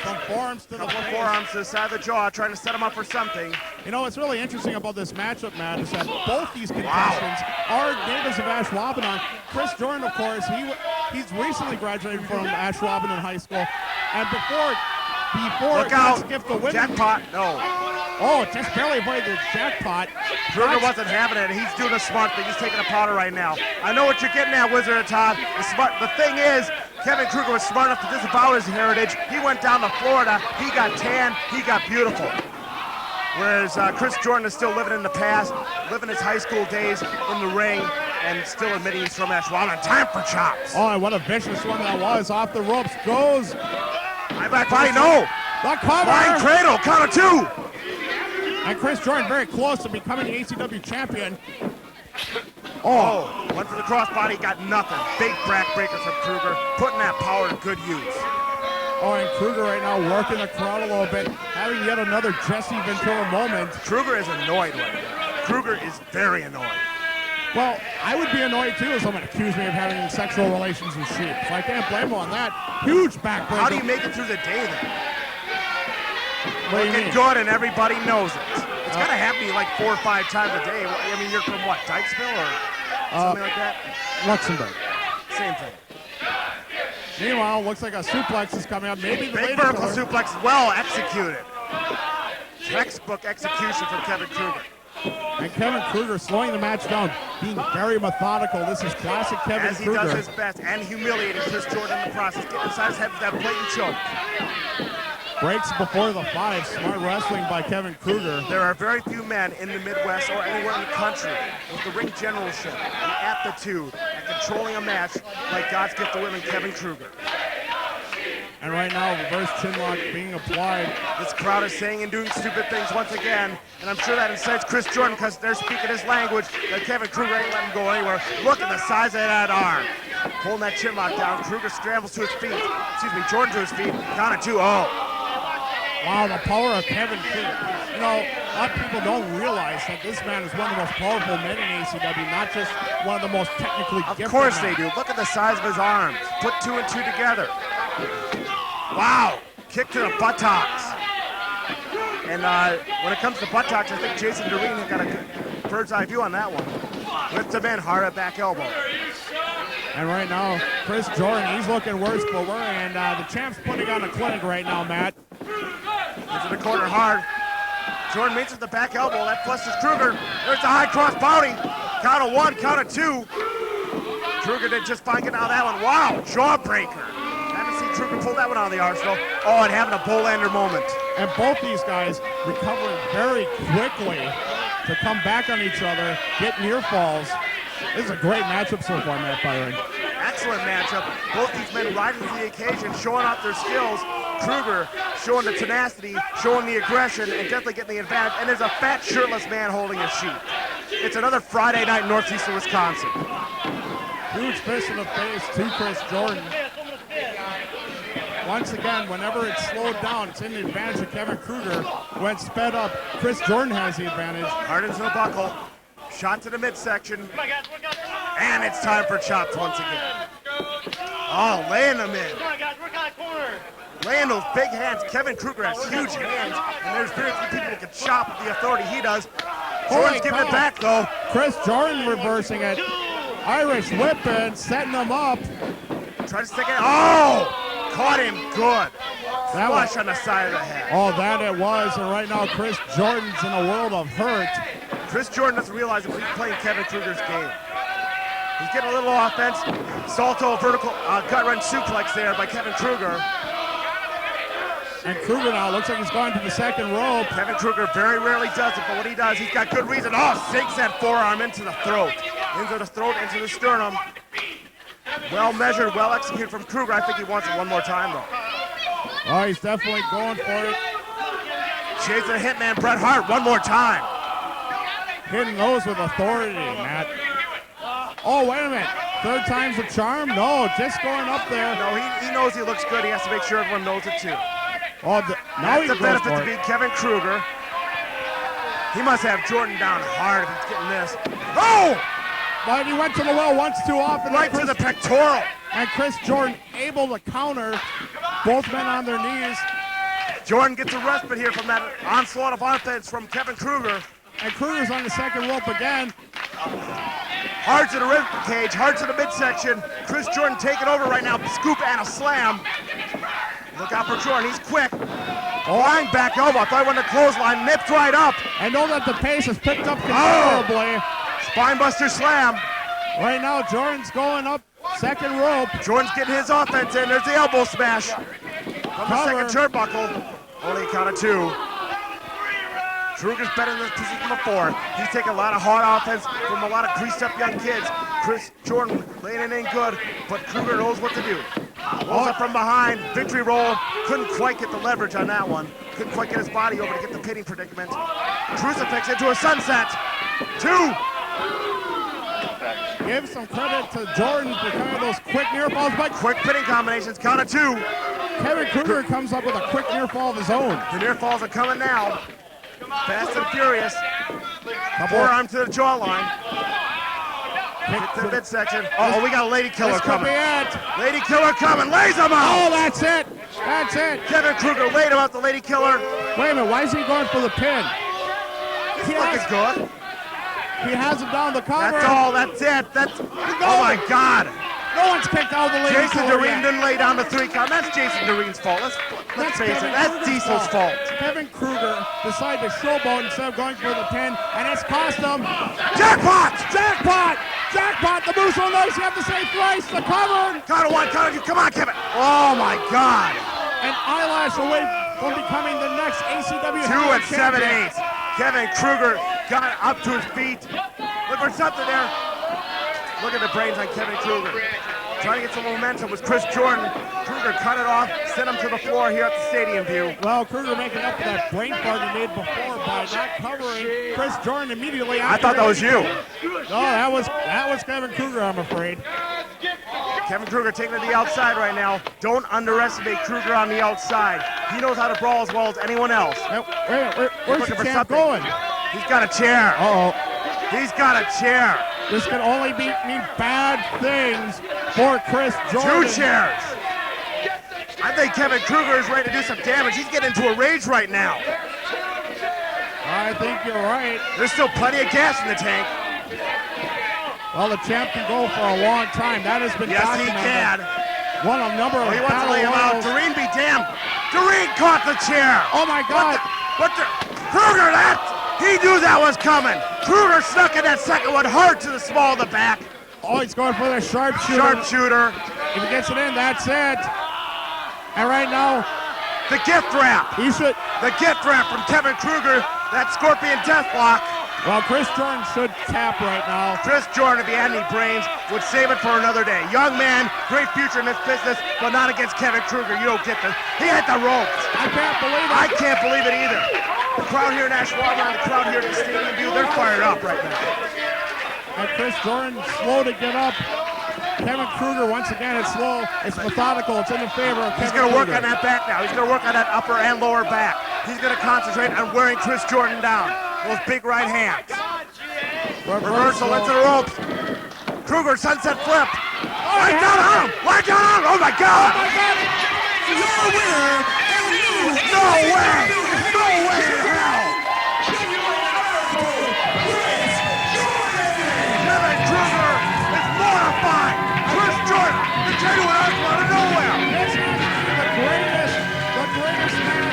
From forearms to the Couple of face. forearms to the side of the jaw, trying to set him up for something. You know, what's really interesting about this matchup, Matt, is that both these contestants are natives of Ashwaubenon. Chris Jordan, of course, he's recently graduated from Ashwaubenon High School. And before Look out. let's give the women. Jackpot, no. Oh, just barely avoided the jackpot. Krueger wasn't having it, and he's doing a smart thing. He's taking a powder right now. I know what you're getting at, Wizard of Todd. The thing is, Kevin Krueger was smart enough to disavow his heritage. He went down to Florida. He got tan. He got beautiful. Whereas Chris Jordan is still living in the past, living his high school days in the ring, and still admitting he's from Ashwaubenon. Time for chops. Oh, and what a vicious one that was. Off the ropes goes. My back body, no. The cover. Flying cradle, count of two. And Chris Jordan very close to becoming the ACW champion. Oh, went for the crossbody, got nothing. Big backbreaker from Krueger, putting that power to good use. Oh, and Krueger right now working the crowd a little bit, having yet another Jesse Ventura moment. Krueger is annoyed right now. Krueger is very annoyed. Well, I would be annoyed too if someone accused me of having sexual relations with sheep. So I can't blame him on that. Huge backbreaker. How do you make it through the day then? What do you Looking mean? good and everybody knows it. It's gotta happen to you like 4 or 5 times a day. I mean, you're from what, Dykesville or something like that? Luxembourg. Same thing. Meanwhile, looks like a suplex is coming up. Maybe the Big vertical suplex, well executed. Textbook execution from Kevin Krueger. And Kevin Krueger slowing the match down, being very methodical. This is classic Kevin As he Krueger. does his best, and humiliating Chris Jordan in the process. Getting inside his head with that blatant choke. Breaks before the 5. Smart wrestling by Kevin Krueger. There are very few men in the Midwest or anywhere in the country with the ring generalship, the aptitude, and controlling a match like God's gift to women, Kevin Krueger. And right now, reverse chinlock being applied. This crowd is saying and doing stupid things once again, and I'm sure that incites Chris Jordan because they're speaking his language that Kevin Krueger ain't letting him go anywhere. Look at the size of that arm. Pulling that chinlock down, Krueger scrambles to his feet. Excuse me, Jordan to his feet. Count of 2. Oh. Wow, the power of Kevin Krueger. You know, a lot of people don't realize that this man is one of the most powerful men in ACW, not just one of the most technically gifted. Of course men. they do. Look at the size of his arms. Put 2 and 2 together. Wow, kick to the buttocks. And when it comes to buttocks, I think Jason Doreen has got a good bird's eye view on that one. Lift him in, hard at back elbow. And right now, Chris Jordan, he's looking worse for wear, and the champ's putting on a clinic right now, Matt. Into the corner hard. Jordan meets with the back elbow. That flusters Krueger. There's the high cross body. Count of 1, count of 2. Krueger did just fine getting out of that one. Wow, jawbreaker. Haven't seen Krueger pull that one out of the arsenal. Oh, and having a bull-ender moment. And both these guys recovering very quickly to come back on each other, get near falls. This is a great matchup so far, Matt Byron. Excellent matchup. Both these men rising to the occasion, showing off their skills. Krueger showing the tenacity, showing the aggression, and definitely getting the advantage. And there's a fat, shirtless man holding a sheep. It's another Friday night in northeastern Wisconsin. Huge fist in the face to Chris Jordan. Once again, whenever it's slowed down, it's in the advantage of Kevin Krueger. When it's sped up, Chris Jordan has the advantage. Hard into the buckle. Shot to the midsection. And it's time for chops once again. Oh, laying them in. Laying those big hands. Kevin Krueger has huge hands, and there's very few people who can chop with the authority he does. Jordan's giving it back, though. Chris Jordan reversing it. Irish whipping, setting him up. Try to stick it. Oh! Caught him good. That Flush on the side of the head. Oh, that it was. And right now, Chris Jordan's in a world of hurt. Chris Jordan doesn't realize that he's playing Kevin Krueger's game. He's getting a little offense. Salto vertical gut wrench suplex there by Kevin Krueger. And Krueger now looks like he's going to the second rope. Kevin Krueger very rarely does it, but what he does, he's got good reason. Oh, sinks that forearm into the throat. Into the throat, into the sternum. Well measured, well executed from Krueger. I think he wants it one more time, though. Oh, he's definitely going for it. Chasing the hitman, Bret Hart, one more time. Hitting those with authority, Matt. Oh, wait a minute. Third time's a charm? No, just going up there. No, he knows he looks good. He has to make sure everyone knows it, too. Oh, now he's the benefit to beat Kevin Krueger. He must have Jordan down hard if he's getting this. Oh! But he went to the well once too often. Right to the pectoral. And Chris Jordan able to counter. Both men on their knees. Jordan gets a respite here from that onslaught of offense from Kevin Krueger. And Krueger's on the second rope again. Hard to the rib cage, hard to the midsection. Chris Jordan taking over right now. Scoop and a slam. Look out for Jordan, he's quick. Lying back elbow, I thought he went to clothesline, nipped right up. And know that the pace has picked up considerably. Spinebuster slam. Right now, Jordan's going up second rope. Jordan's getting his offense in. There's the elbow smash. From the second turnbuckle. Only a count of 2. Krueger's been in this position before. He's taking a lot of hard offense from a lot of greased up young kids. Chris Jordan laying it in good, but Krueger knows what to do. Rolls up from behind, victory roll. Couldn't quite get the leverage on that one. Couldn't quite get his body over to get the pitting predicament. Crucifix into a sunset. 2. Give some credit to Jordan for kind of those quick near falls, but quick pitting combinations, count of 2. Kevin Krueger comes up with a quick near fall of his own. The near falls are coming now. Fast and furious. Forearm to the jawline. Hit to the midsection. Oh, we got a lady killer coming. Lady killer coming, lays him out. Oh, that's it. That's it. Kevin Krueger laid him out, the lady killer. Wait a minute, why is he going for the pin? He's looking good. He has him down the cover. That's all, that's it. Oh my God. No one's kicked out the lady Jason Doreen didn't lay down the 3 count. That's Jason Doreen's fault. Let's face it, that's Diesel's fault. Kevin Krueger decided to showboat instead of going for the pin, and it's cost him. Jackpot! Jackpot! Jackpot! The Moose will notice you have to say thrice. The cover. Count of 1, count of 2. Come on, Kevin. Oh my God. An eyelash away from becoming the next ACW 2 and champion. 7/8. Kevin Krueger got up to his feet. Look for something there. Look at the brains on Kevin Krueger. Trying to get some momentum was Chris Jordan. Krueger cut it off, sent him to the floor here at the stadium view. Well, Krueger making up for that brain fart he made before by not covering Chris Jordan immediately after. I thought that was you. No, that was Kevin Krueger, I'm afraid. Kevin Krueger taking it to the outside right now. Don't underestimate Krueger on the outside. He knows how to brawl as well as anyone else. Where's the champ going? He's got a chair. Uh-oh. He's got a chair. This can only mean bad things for Chris Jordan. 2 chairs. I think Kevin Krueger is ready to do some damage. He's getting into a rage right now. I think you're right. There's still plenty of gas in the tank. Well, the champ can go for a long time. That has been documented. Yes, he can. Won a number of he wants to battle lay him out. royals. Doreen be damned. Doreen caught the chair. Oh, my God. Krueger, he knew that was coming. Krueger snuck in that second one hard to the small of the back. Oh, he's going for the sharpshooter. Sharpshooter. If he gets it in, that's it. And right now, the gift wrap. The gift wrap from Kevin Krueger. That scorpion death block. Well, Chris Jordan should tap right now. Chris Jordan, if he had any brains, would save it for another day. Young man, great future in this business, but not against Kevin Krueger. You don't get this. He hit the ropes. I can't believe it. I can't believe it either. The crowd here in Ashwaubenon, the crowd here at the stadium view, they're fired up right now. And Chris Jordan slow to get up. Kevin Krueger, once again, it's slow. It's methodical. It's in the favor of Kevin Krueger. He's going to work on that back now. He's going to work on that upper and lower back. He's going to concentrate on wearing Chris Jordan down. Those big right hands. Reversal into the ropes. Krueger sunset flip. Right down on him. Right down on him. Oh, my God. Your winner, no way. No way in hell. Kevin Krueger is mortified. Chris Jordan, the genuine outlaw out of nowhere. This has to be the greatest man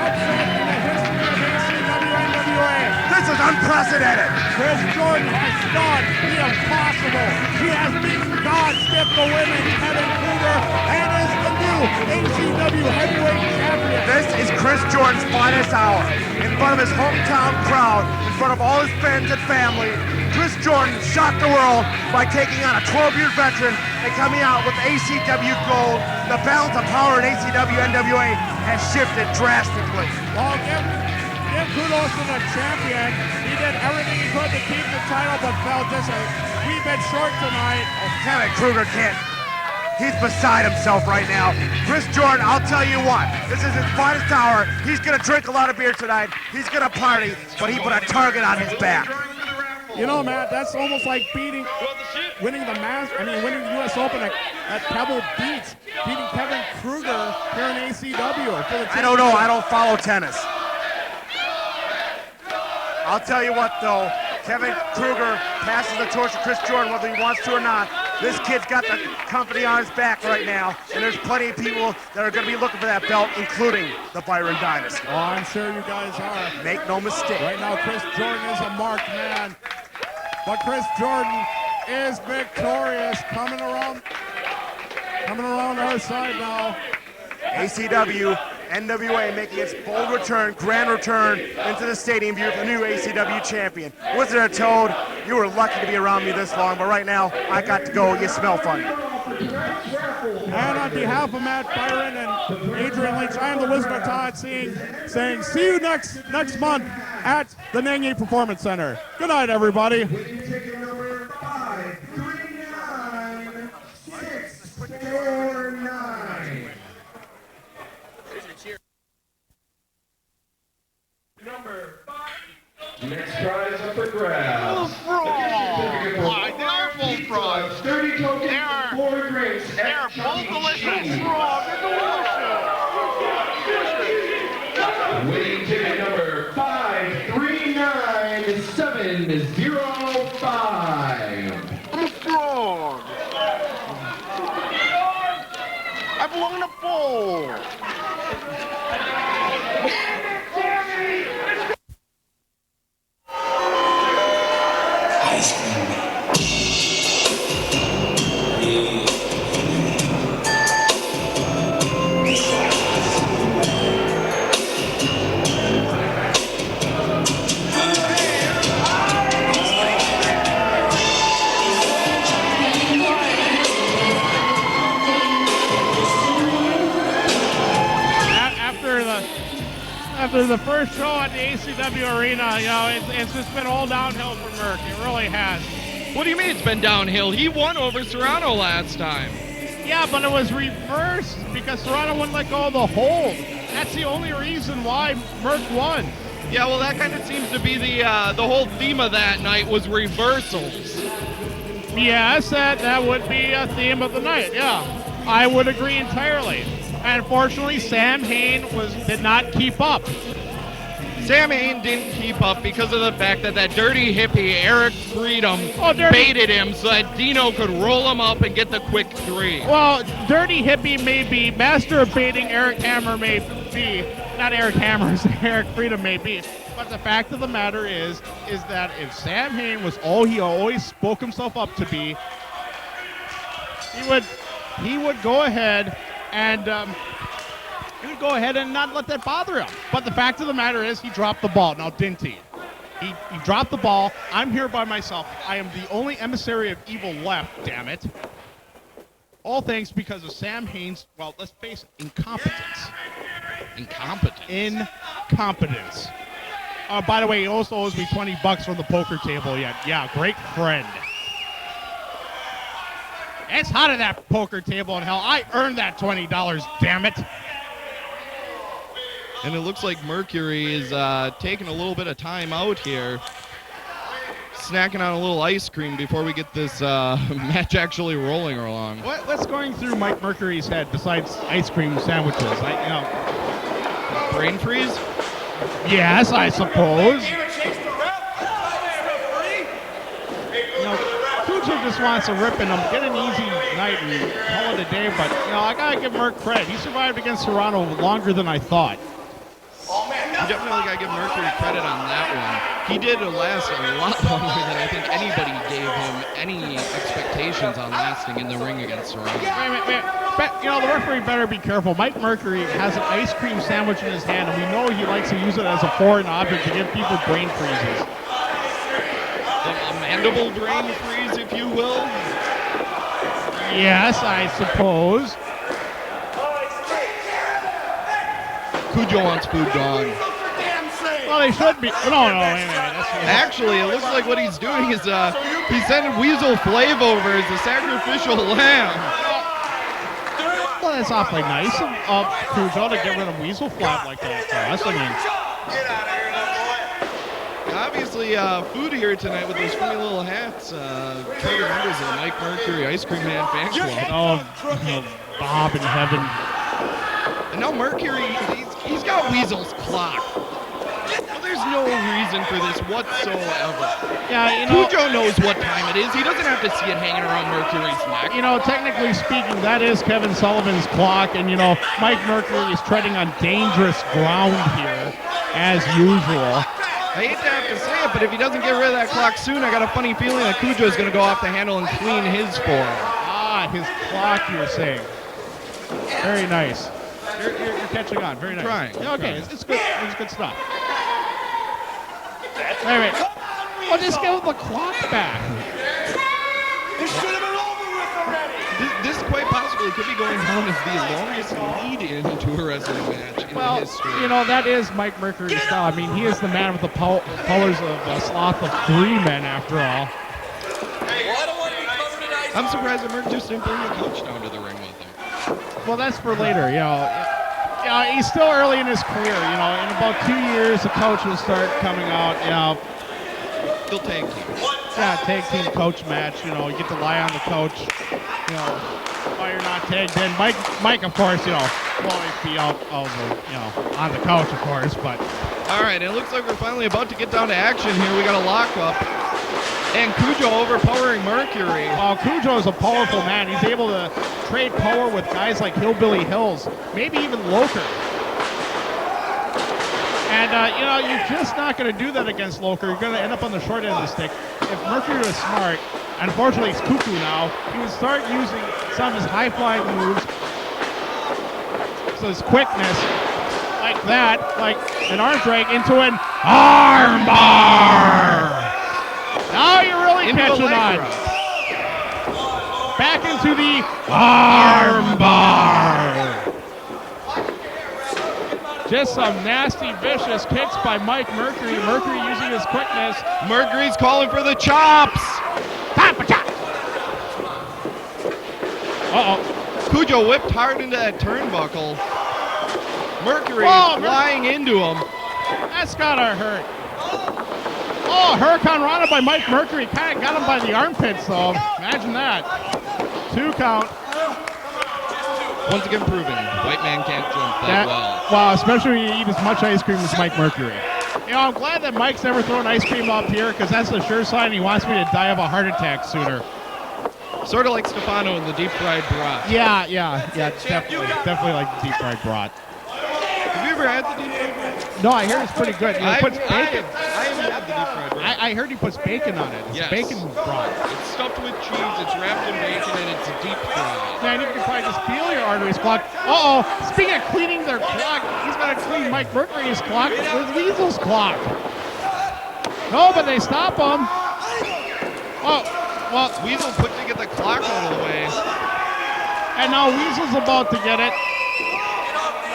upset in the history of ACW-NWA. This is unprecedented. Chris Jordan has done the impossible. He has beaten God, Stiff the women, Kevin Krueger, and is the new ACW heavyweight champion. This is Chris Jordan's finest hour. In front of his hometown crowd, in front of all his friends and family, Chris Jordan shocked the world by taking on a 12-year veteran and coming out with ACW gold. The balance of power in ACW-NWA has shifted drastically. Well, give kudos to the champion. He did everything he could to keep the title, but fell just a wee bit short tonight. Kevin Krueger can't. He's beside himself right now. Chris Jordan, I'll tell you what, this is his finest hour. He's going to drink a lot of beer tonight. He's going to party, but he put a target on his back. You know, Matt, that's almost like winning the U.S. Open at Pebble Beach, beating Kevin Krueger here in ACW. I don't know. I don't follow tennis. I'll tell you what, though. Kevin Krueger passes the torch to Chris Jordan, whether he wants to or not. This kid's got the company on his back right now, and there's plenty of people that are going to be looking for that belt, including the Byron Dynasty. Oh, I'm sure you guys are. Make no mistake. Right now, Chris Jordan is a marked man, but Chris Jordan is victorious, coming around our side now. ACW, NWA making its bold return, grand return into the stadium view for the new ACW champion. Wizard of Todd, you were lucky to be around me this long, but right now, I got to go. You smell funny. And on behalf of Matt, Byron, and Adrian Lynch, I am the Wizard of Todd saying see you next month at the Nangy Performance Center. Good night, everybody. Number 539. Number 5. Next prize up for grabs. Why, they are both frogs. 30 tokens, They are 4 drinks. They are both delicious. Frog, delicious. Winning ticket number 539705. I'm a frog. I belong in a bowl. after the first show at the ACW Arena, you know, it's just been all downhill for Merc. It really has. What do you mean it's been downhill? He won over Serrano last time. Yeah, but it was reversed because Serrano wouldn't let go of the hold. That's the only reason why Merc won. Yeah, well, that kind of seems to be the whole theme of that night was reversals. Yes, that would be a theme of the night, yeah. I would agree entirely. And unfortunately, Sam Hain did not keep up. Sam Hain didn't keep up because of the fact that dirty hippie, Eric Freedom, baited him so that Dino could roll him up and get the quick 3. Well, dirty hippie may be, master of baiting Eric Hammer may be, not Eric Hammer, Eric Freedom may be. But the fact of the matter is that if Sam Hain was all he always spoke himself up to be, he would go ahead and not let that bother him. But the fact of the matter is he dropped the ball. Now, Dinn T, he dropped the ball. I'm here by myself. I am the only emissary of evil left, damn it. All thanks because of Sam Hain's, well, let's face it, incompetence. Incompetence. By the way, he also owes me $20 from the poker table yet. Yeah, great friend. It's hot at that poker table in hell. I earned that $20, damn it. And it looks like Mercury is taking a little bit of time out here. Snacking on a little ice cream before we get this match actually rolling along. What's going through Mike Mercury's head besides ice cream sandwiches? Brain freeze? Yes, I suppose. Kujo just wants to rip in him, get an easy night and call it a day, but I gotta give Merc credit. He survived against Serrano longer than I thought. You definitely gotta give Mercury credit on that one. He did last a lot longer than I think anybody gave him any expectations on lasting in the ring against Serrano. Wait. The referee better be careful. Mike Mercury has an ice cream sandwich in his hand, and we know he likes to use it as a foreign object to give people brain freezes. A mandible brain freeze, if you will? Yes, I suppose. Kujo wants food gone. Well, they should be. No, wait a minute. Actually, it looks like what he's doing is he's sending Weasel Flav over as a sacrificial lamb. Well, that's awfully nice of Kujo to get rid of Weasel Flav like that for us. I mean, obviously, food here tonight with those funny little hats. Trevor members of the Mike Mercury Ice Cream Man fan club. Oh, Bob in heaven. And now Mercury, he's got Weasel's clock. There's no reason for this whatsoever. Yeah, Kujo knows what time it is. He doesn't have to see it hanging around Mercury's neck. Technically speaking, that is Kevin Sullivan's clock, and Mike Mercury is treading on dangerous ground here, as usual. I hate to have to say it, but if he doesn't get rid of that clock soon, I got a funny feeling that Kujo is going to go off the handle and clean his for him. His clock, you're saying. Very nice. You're catching on. Very nice. Trying. Yeah, okay, it's good. It's good stuff. Wait. Well, just give him the clock back. This should have been over with already. This quite possibly could be going down as the longest lead-in to a wrestling match in history. That is Mike Mercury's style. I mean, he is the man with the colors of sloth of 3 men, after all. I'm surprised that Merc just didn't bring the coach down to the ring with him. Well, that's for later, he's still early in his career, In about 2 years, the coach will start coming out, He'll tag team. Yeah, tag team coach match, you get to lie on the coach, while you're not tagged in. Mike, of course, will always be out on the coach, of course, but. All right, it looks like we're finally about to get down to action here. We got a lockup. And Kujo overpowering Mercury. Well, Kujo is a powerful man. He's able to trade power with guys like Hillbilly Hills, maybe even Loker. And, you're just not going to do that against Loker. You're going to end up on the short end of the stick. If Mercury was smart, unfortunately he's cuckoo now, he would start using some of his high-flying moves. So his quickness, like that, like an arm drag into an arm bar. Now you're really catching on. Back into the arm bar. Just some nasty, vicious kicks by Mike Mercury. Mercury using his quickness. Mercury's calling for the chops. Uh-oh. Kujo whipped hard into that turnbuckle. Mercury flying into him. That's gotta hurt. Oh, Hurricane Rana by Mike Mercury. Kind of got him by the armpits, though. Imagine that. 2 count. Once again proven, white man can't jump that well. Wow, especially when you eat as much ice cream as Mike Mercury. You know, I'm glad that Mike's never thrown ice cream up here, because that's a sure sign he wants me to die of a heart attack sooner. Sort of like Stefano in the deep fried brat. Yeah, definitely like the deep fried brat. Have you ever had the deep fried brat? No, I hear it's pretty good. He puts bacon. I haven't had the deep fried brat. I heard he puts bacon on it. It's bacon brat. It's stuffed with cheese, it's wrapped in bacon, and it's deep fried. Man, you can probably just feel your arteries clogged. Uh-oh, speaking of cleaning their clog, he's going to clean Mike Mercury's clog with Weasel's clog. No, but they stop him. Oh, well, Weasel quick to get the clock out of the way. And now Weasel's about to get it.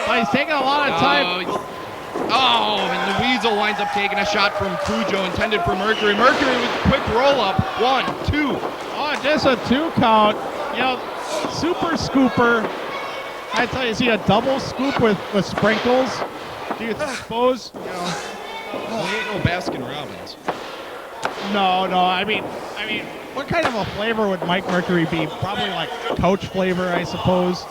But he's taking a lot of time. And the Weasel winds up taking a shot from Kujo intended for Mercury. Mercury with a quick roll-up. 1, 2. Oh, just a 2 count. You know, super scooper. I tell you, is he a double scoop with sprinkles? Do you suppose? You know, he ain't no Baskin Robbins. No. I mean, what kind of a flavor would Mike Mercury be? Probably like couch flavor, I suppose.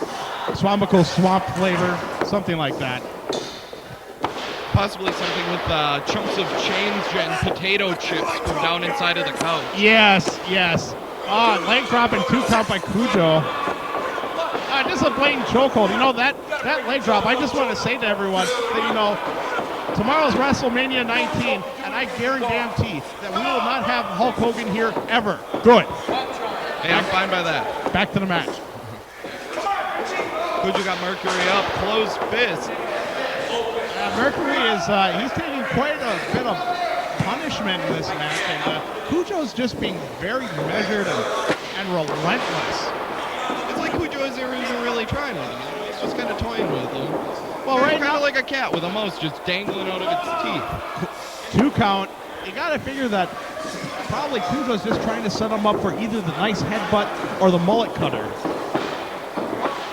Swambical swamp flavor, something like that. Possibly something with chunks of change and potato chips from down inside of the couch. Yes. Oh, leg drop and 2 count by Kujo. Just a blatant chokehold. You know, that leg drop, I just want to say to everyone that, you know, tomorrow's WrestleMania 19, and I guarantee that we will not have Hulk Hogan here ever. Good. Hey, I'm fine by that. Back to the match. Kujo got Mercury up, closed fist. Mercury is, he's taking quite a bit of punishment in this match, and Kujo's just being very measured and relentless. It's like Kujo isn't even really trying with him. He's just kind of toying with him. Well, right now, kind of like a cat with a mouse just dangling out of its teeth. 2 count. You got to figure that probably Kujo's just trying to set him up for either the nice headbutt or the mullet cutter.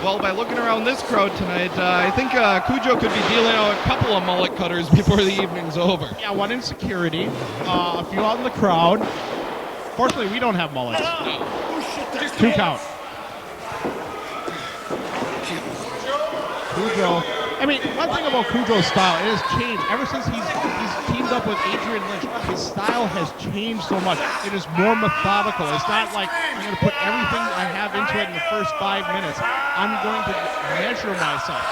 Well, by looking around this crowd tonight, I think Kujo could be dealing out a couple of mullet cutters before the evening's over. Yeah, 1 in security, a few out in the crowd. Fortunately, we don't have mullets. No. 2 count. Kujo. I mean, one thing about Kujo's style, it has changed. Ever since he's teamed up with Adrian Lynch, his style has changed so much. It is more methodical. It's not like I'm going to put everything I have into it in the first 5 minutes. I'm going to measure myself.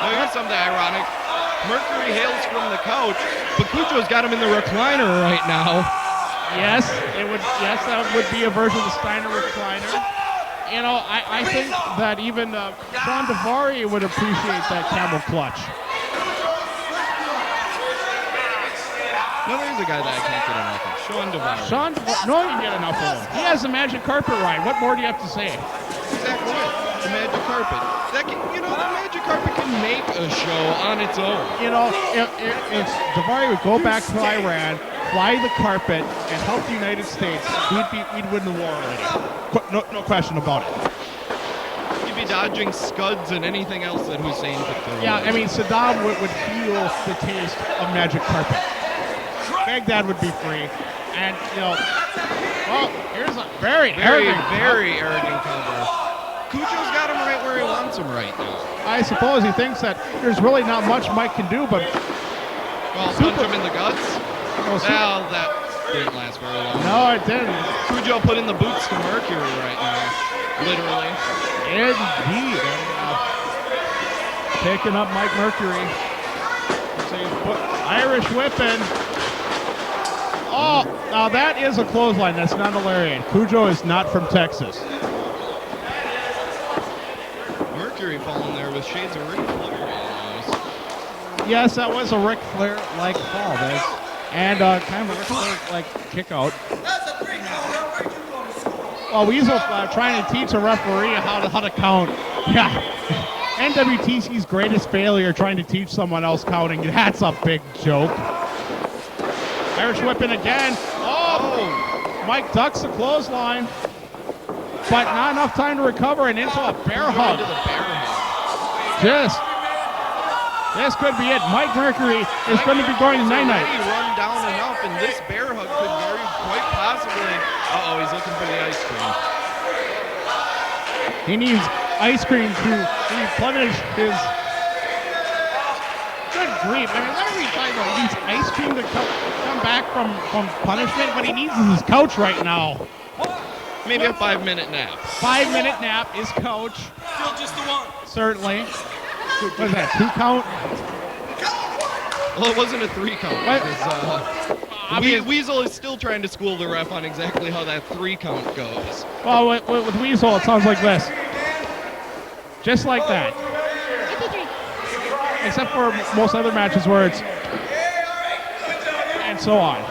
Now, here's something ironic. Mercury hails from the couch, but Kujo's got him in the recliner right now. Yes, that would be a version of the Steiner recliner. You know, I think that even Sean Devari would appreciate that camel clutch. No, there's a guy that I can't get enough of. Sean Devari. No, you can get enough of him. He has the magic carpet ride. What more do you have to say? Exactly right. The magic carpet. The magic carpet can make a show on its own. You know, if Devari would go back to Iran, fly the carpet, and help the United States, we'd win the war already. No question about it. He'd be dodging scuds and anything else that Hussein could throw. Yeah, I mean, Saddam would feel the taste of magic carpet. Baghdad would be free. And, you know, well, here's a very arrogant cover. Kujo's got him right where he wants him right now. I suppose he thinks that there's really not much Mike can do, but... Well, punch him in the guts? Well, that didn't last very long. No, it didn't. Kujo put in the boots to Mercury right now. Literally. Indeed. Picking up Mike Mercury. Irish whipping. Oh, now that is a clothesline. That's not a lariat. Kujo is not from Texas. Mercury falling there with shades of Ric Flair. Yes, that was a Ric Flair-like fall. And kind of a Ric Flair-like kick out. Well, Weasel Flav trying to teach a referee how to count. Yeah. NWTC's greatest failure trying to teach someone else counting. That's a big joke. Irish whipping again. Oh! Mike ducks the clothesline. But not enough time to recover and into a bear hug. This could be it. Mike Mercury is going to be going to night-night. He's already run down enough, and this bear hug could very quite possibly... Uh-oh, he's looking for the ice cream. He needs ice cream to replenish his... Good grief. I mean, what are we talking about? He needs ice cream to come back from punishment? What he needs is his coach right now. Maybe a 5-minute nap. 5-minute nap is coach. Still just the one. Certainly. What is that, 2 count? Well, it wasn't a 3 count. Weasel is still trying to school the ref on exactly how that 3 count goes. Well, with Weasel, it sounds like this. Just like that. Except for most other matches where it's... And so on.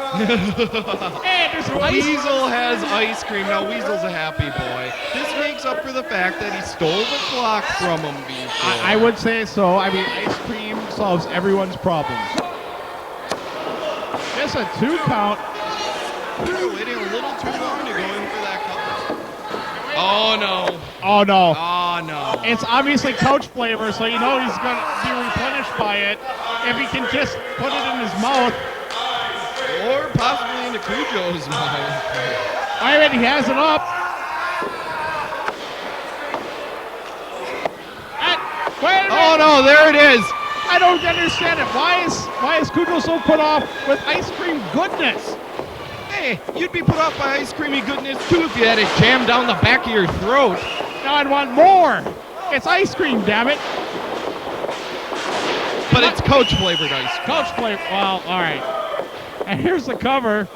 Hey, there's Weasel has ice cream. Now Weasel's a happy boy. This makes up for the fact that he stole the clock from him before. I would say so. I mean, ice cream solves everyone's problems. Just a 2 count. They're waiting a little too long to go in for that cover. Oh no. Oh no. Oh no. It's obviously coach flavor, so you know he's going to be replenished by it. If he can just put it in his mouth. Or possibly into Kujo's mouth. I mean, he has it up. Oh no, there it is. I don't understand it. Why is Kujo so put off with ice cream goodness? Hey, you'd be put off by ice creamy goodness too if you had it jammed down the back of your throat. Now I'd want more. It's ice cream, damn it. But it's coach flavored ice cream. Coach flavor. Well, all right. And here's the cover.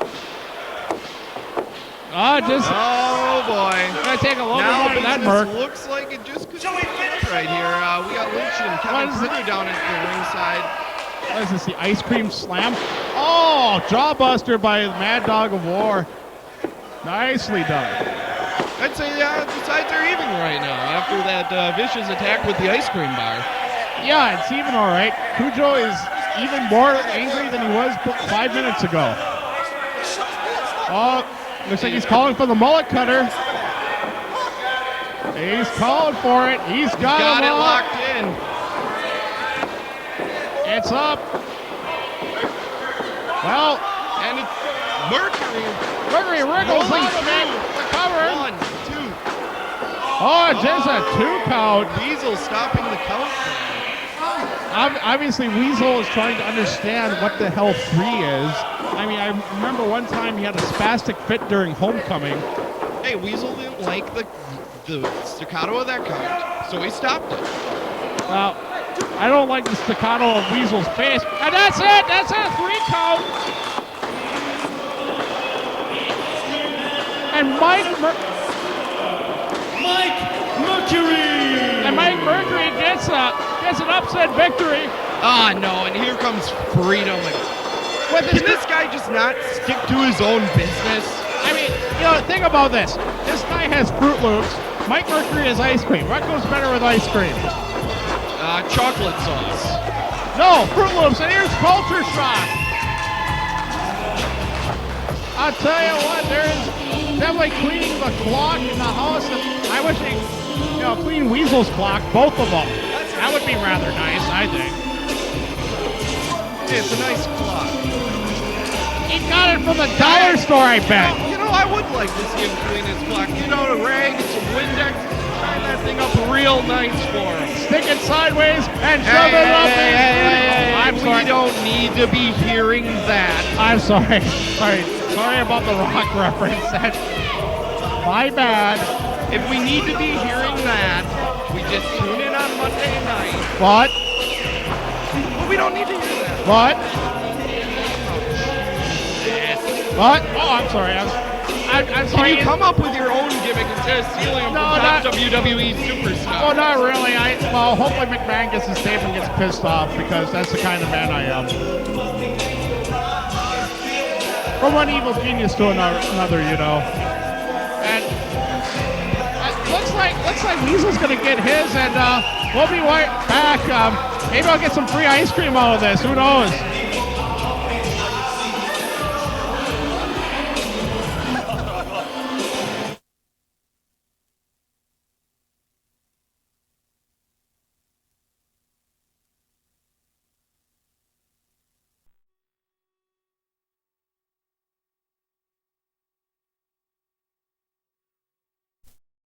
Oh boy. Gonna take a little now bit of that Merc. Looks like it just could be right here. We got Lynch and Kevin Krueger down at the ringside. What is this, the ice cream slam? Oh, jawbuster by Mad Dog of War. Nicely done. I'd say the sides are even right now after that vicious attack with the ice cream bar. Yeah, it's even all right. Kujo is even more angry than he was 5 minutes ago. Oh, looks like he's calling for the mullet cutter. He's calling for it. He's got it locked in. It's up. Well, and it's Mercury. Mercury wriggles out of it. Recovered. 1, 2. Oh, just a 2 count. Weasel stopping the count. Obviously, Weasel is trying to understand what the hell 3 is. I mean, I remember one time he had a spastic fit during homecoming. Hey, Weasel didn't like the staccato of that count, so he stopped it. Well, I don't like the staccato of Weasel's face. And that's it! That's a 3 count! And Mike Mercury gets an upset victory. Ah, no, and here comes Freedom. Can this guy just not stick to his own business? I mean, you know, think about this. This guy has Fruit Loops. Mike Mercury has ice cream. What goes better with ice cream? Chocolate sauce. No, Fruit Loops, and here's Culture Shock. I'll tell you what, there's definitely cleaning the clock in the house. And I wish they, clean Weasel's clock, both of them. That would be rather nice, I think. It's a nice clock. He got it from the dollar store, I bet. You know, I would like to see him clean his clock. You know, a rag, some Windex, shine that thing up real nice for him. Stick it sideways and shove it up. I'm sorry. We don't need to be hearing that. I'm sorry. Sorry about the Rock reference. That's my bad. If we need to be hearing that, we just tune in on Monday night. What? But we don't need to hear that. What? What? Oh, I'm sorry. I'm sorry. Can you come up with your own gimmick instead of stealing them from top WWE superstars? Oh, not really. Well, hopefully McMahon gets his tape and gets pissed off because that's the kind of man I am. From one evil genius to another, you know. And it looks looks like Weasel's going to get his, and we'll be right back. Maybe I'll get some free ice cream out of this. Who knows?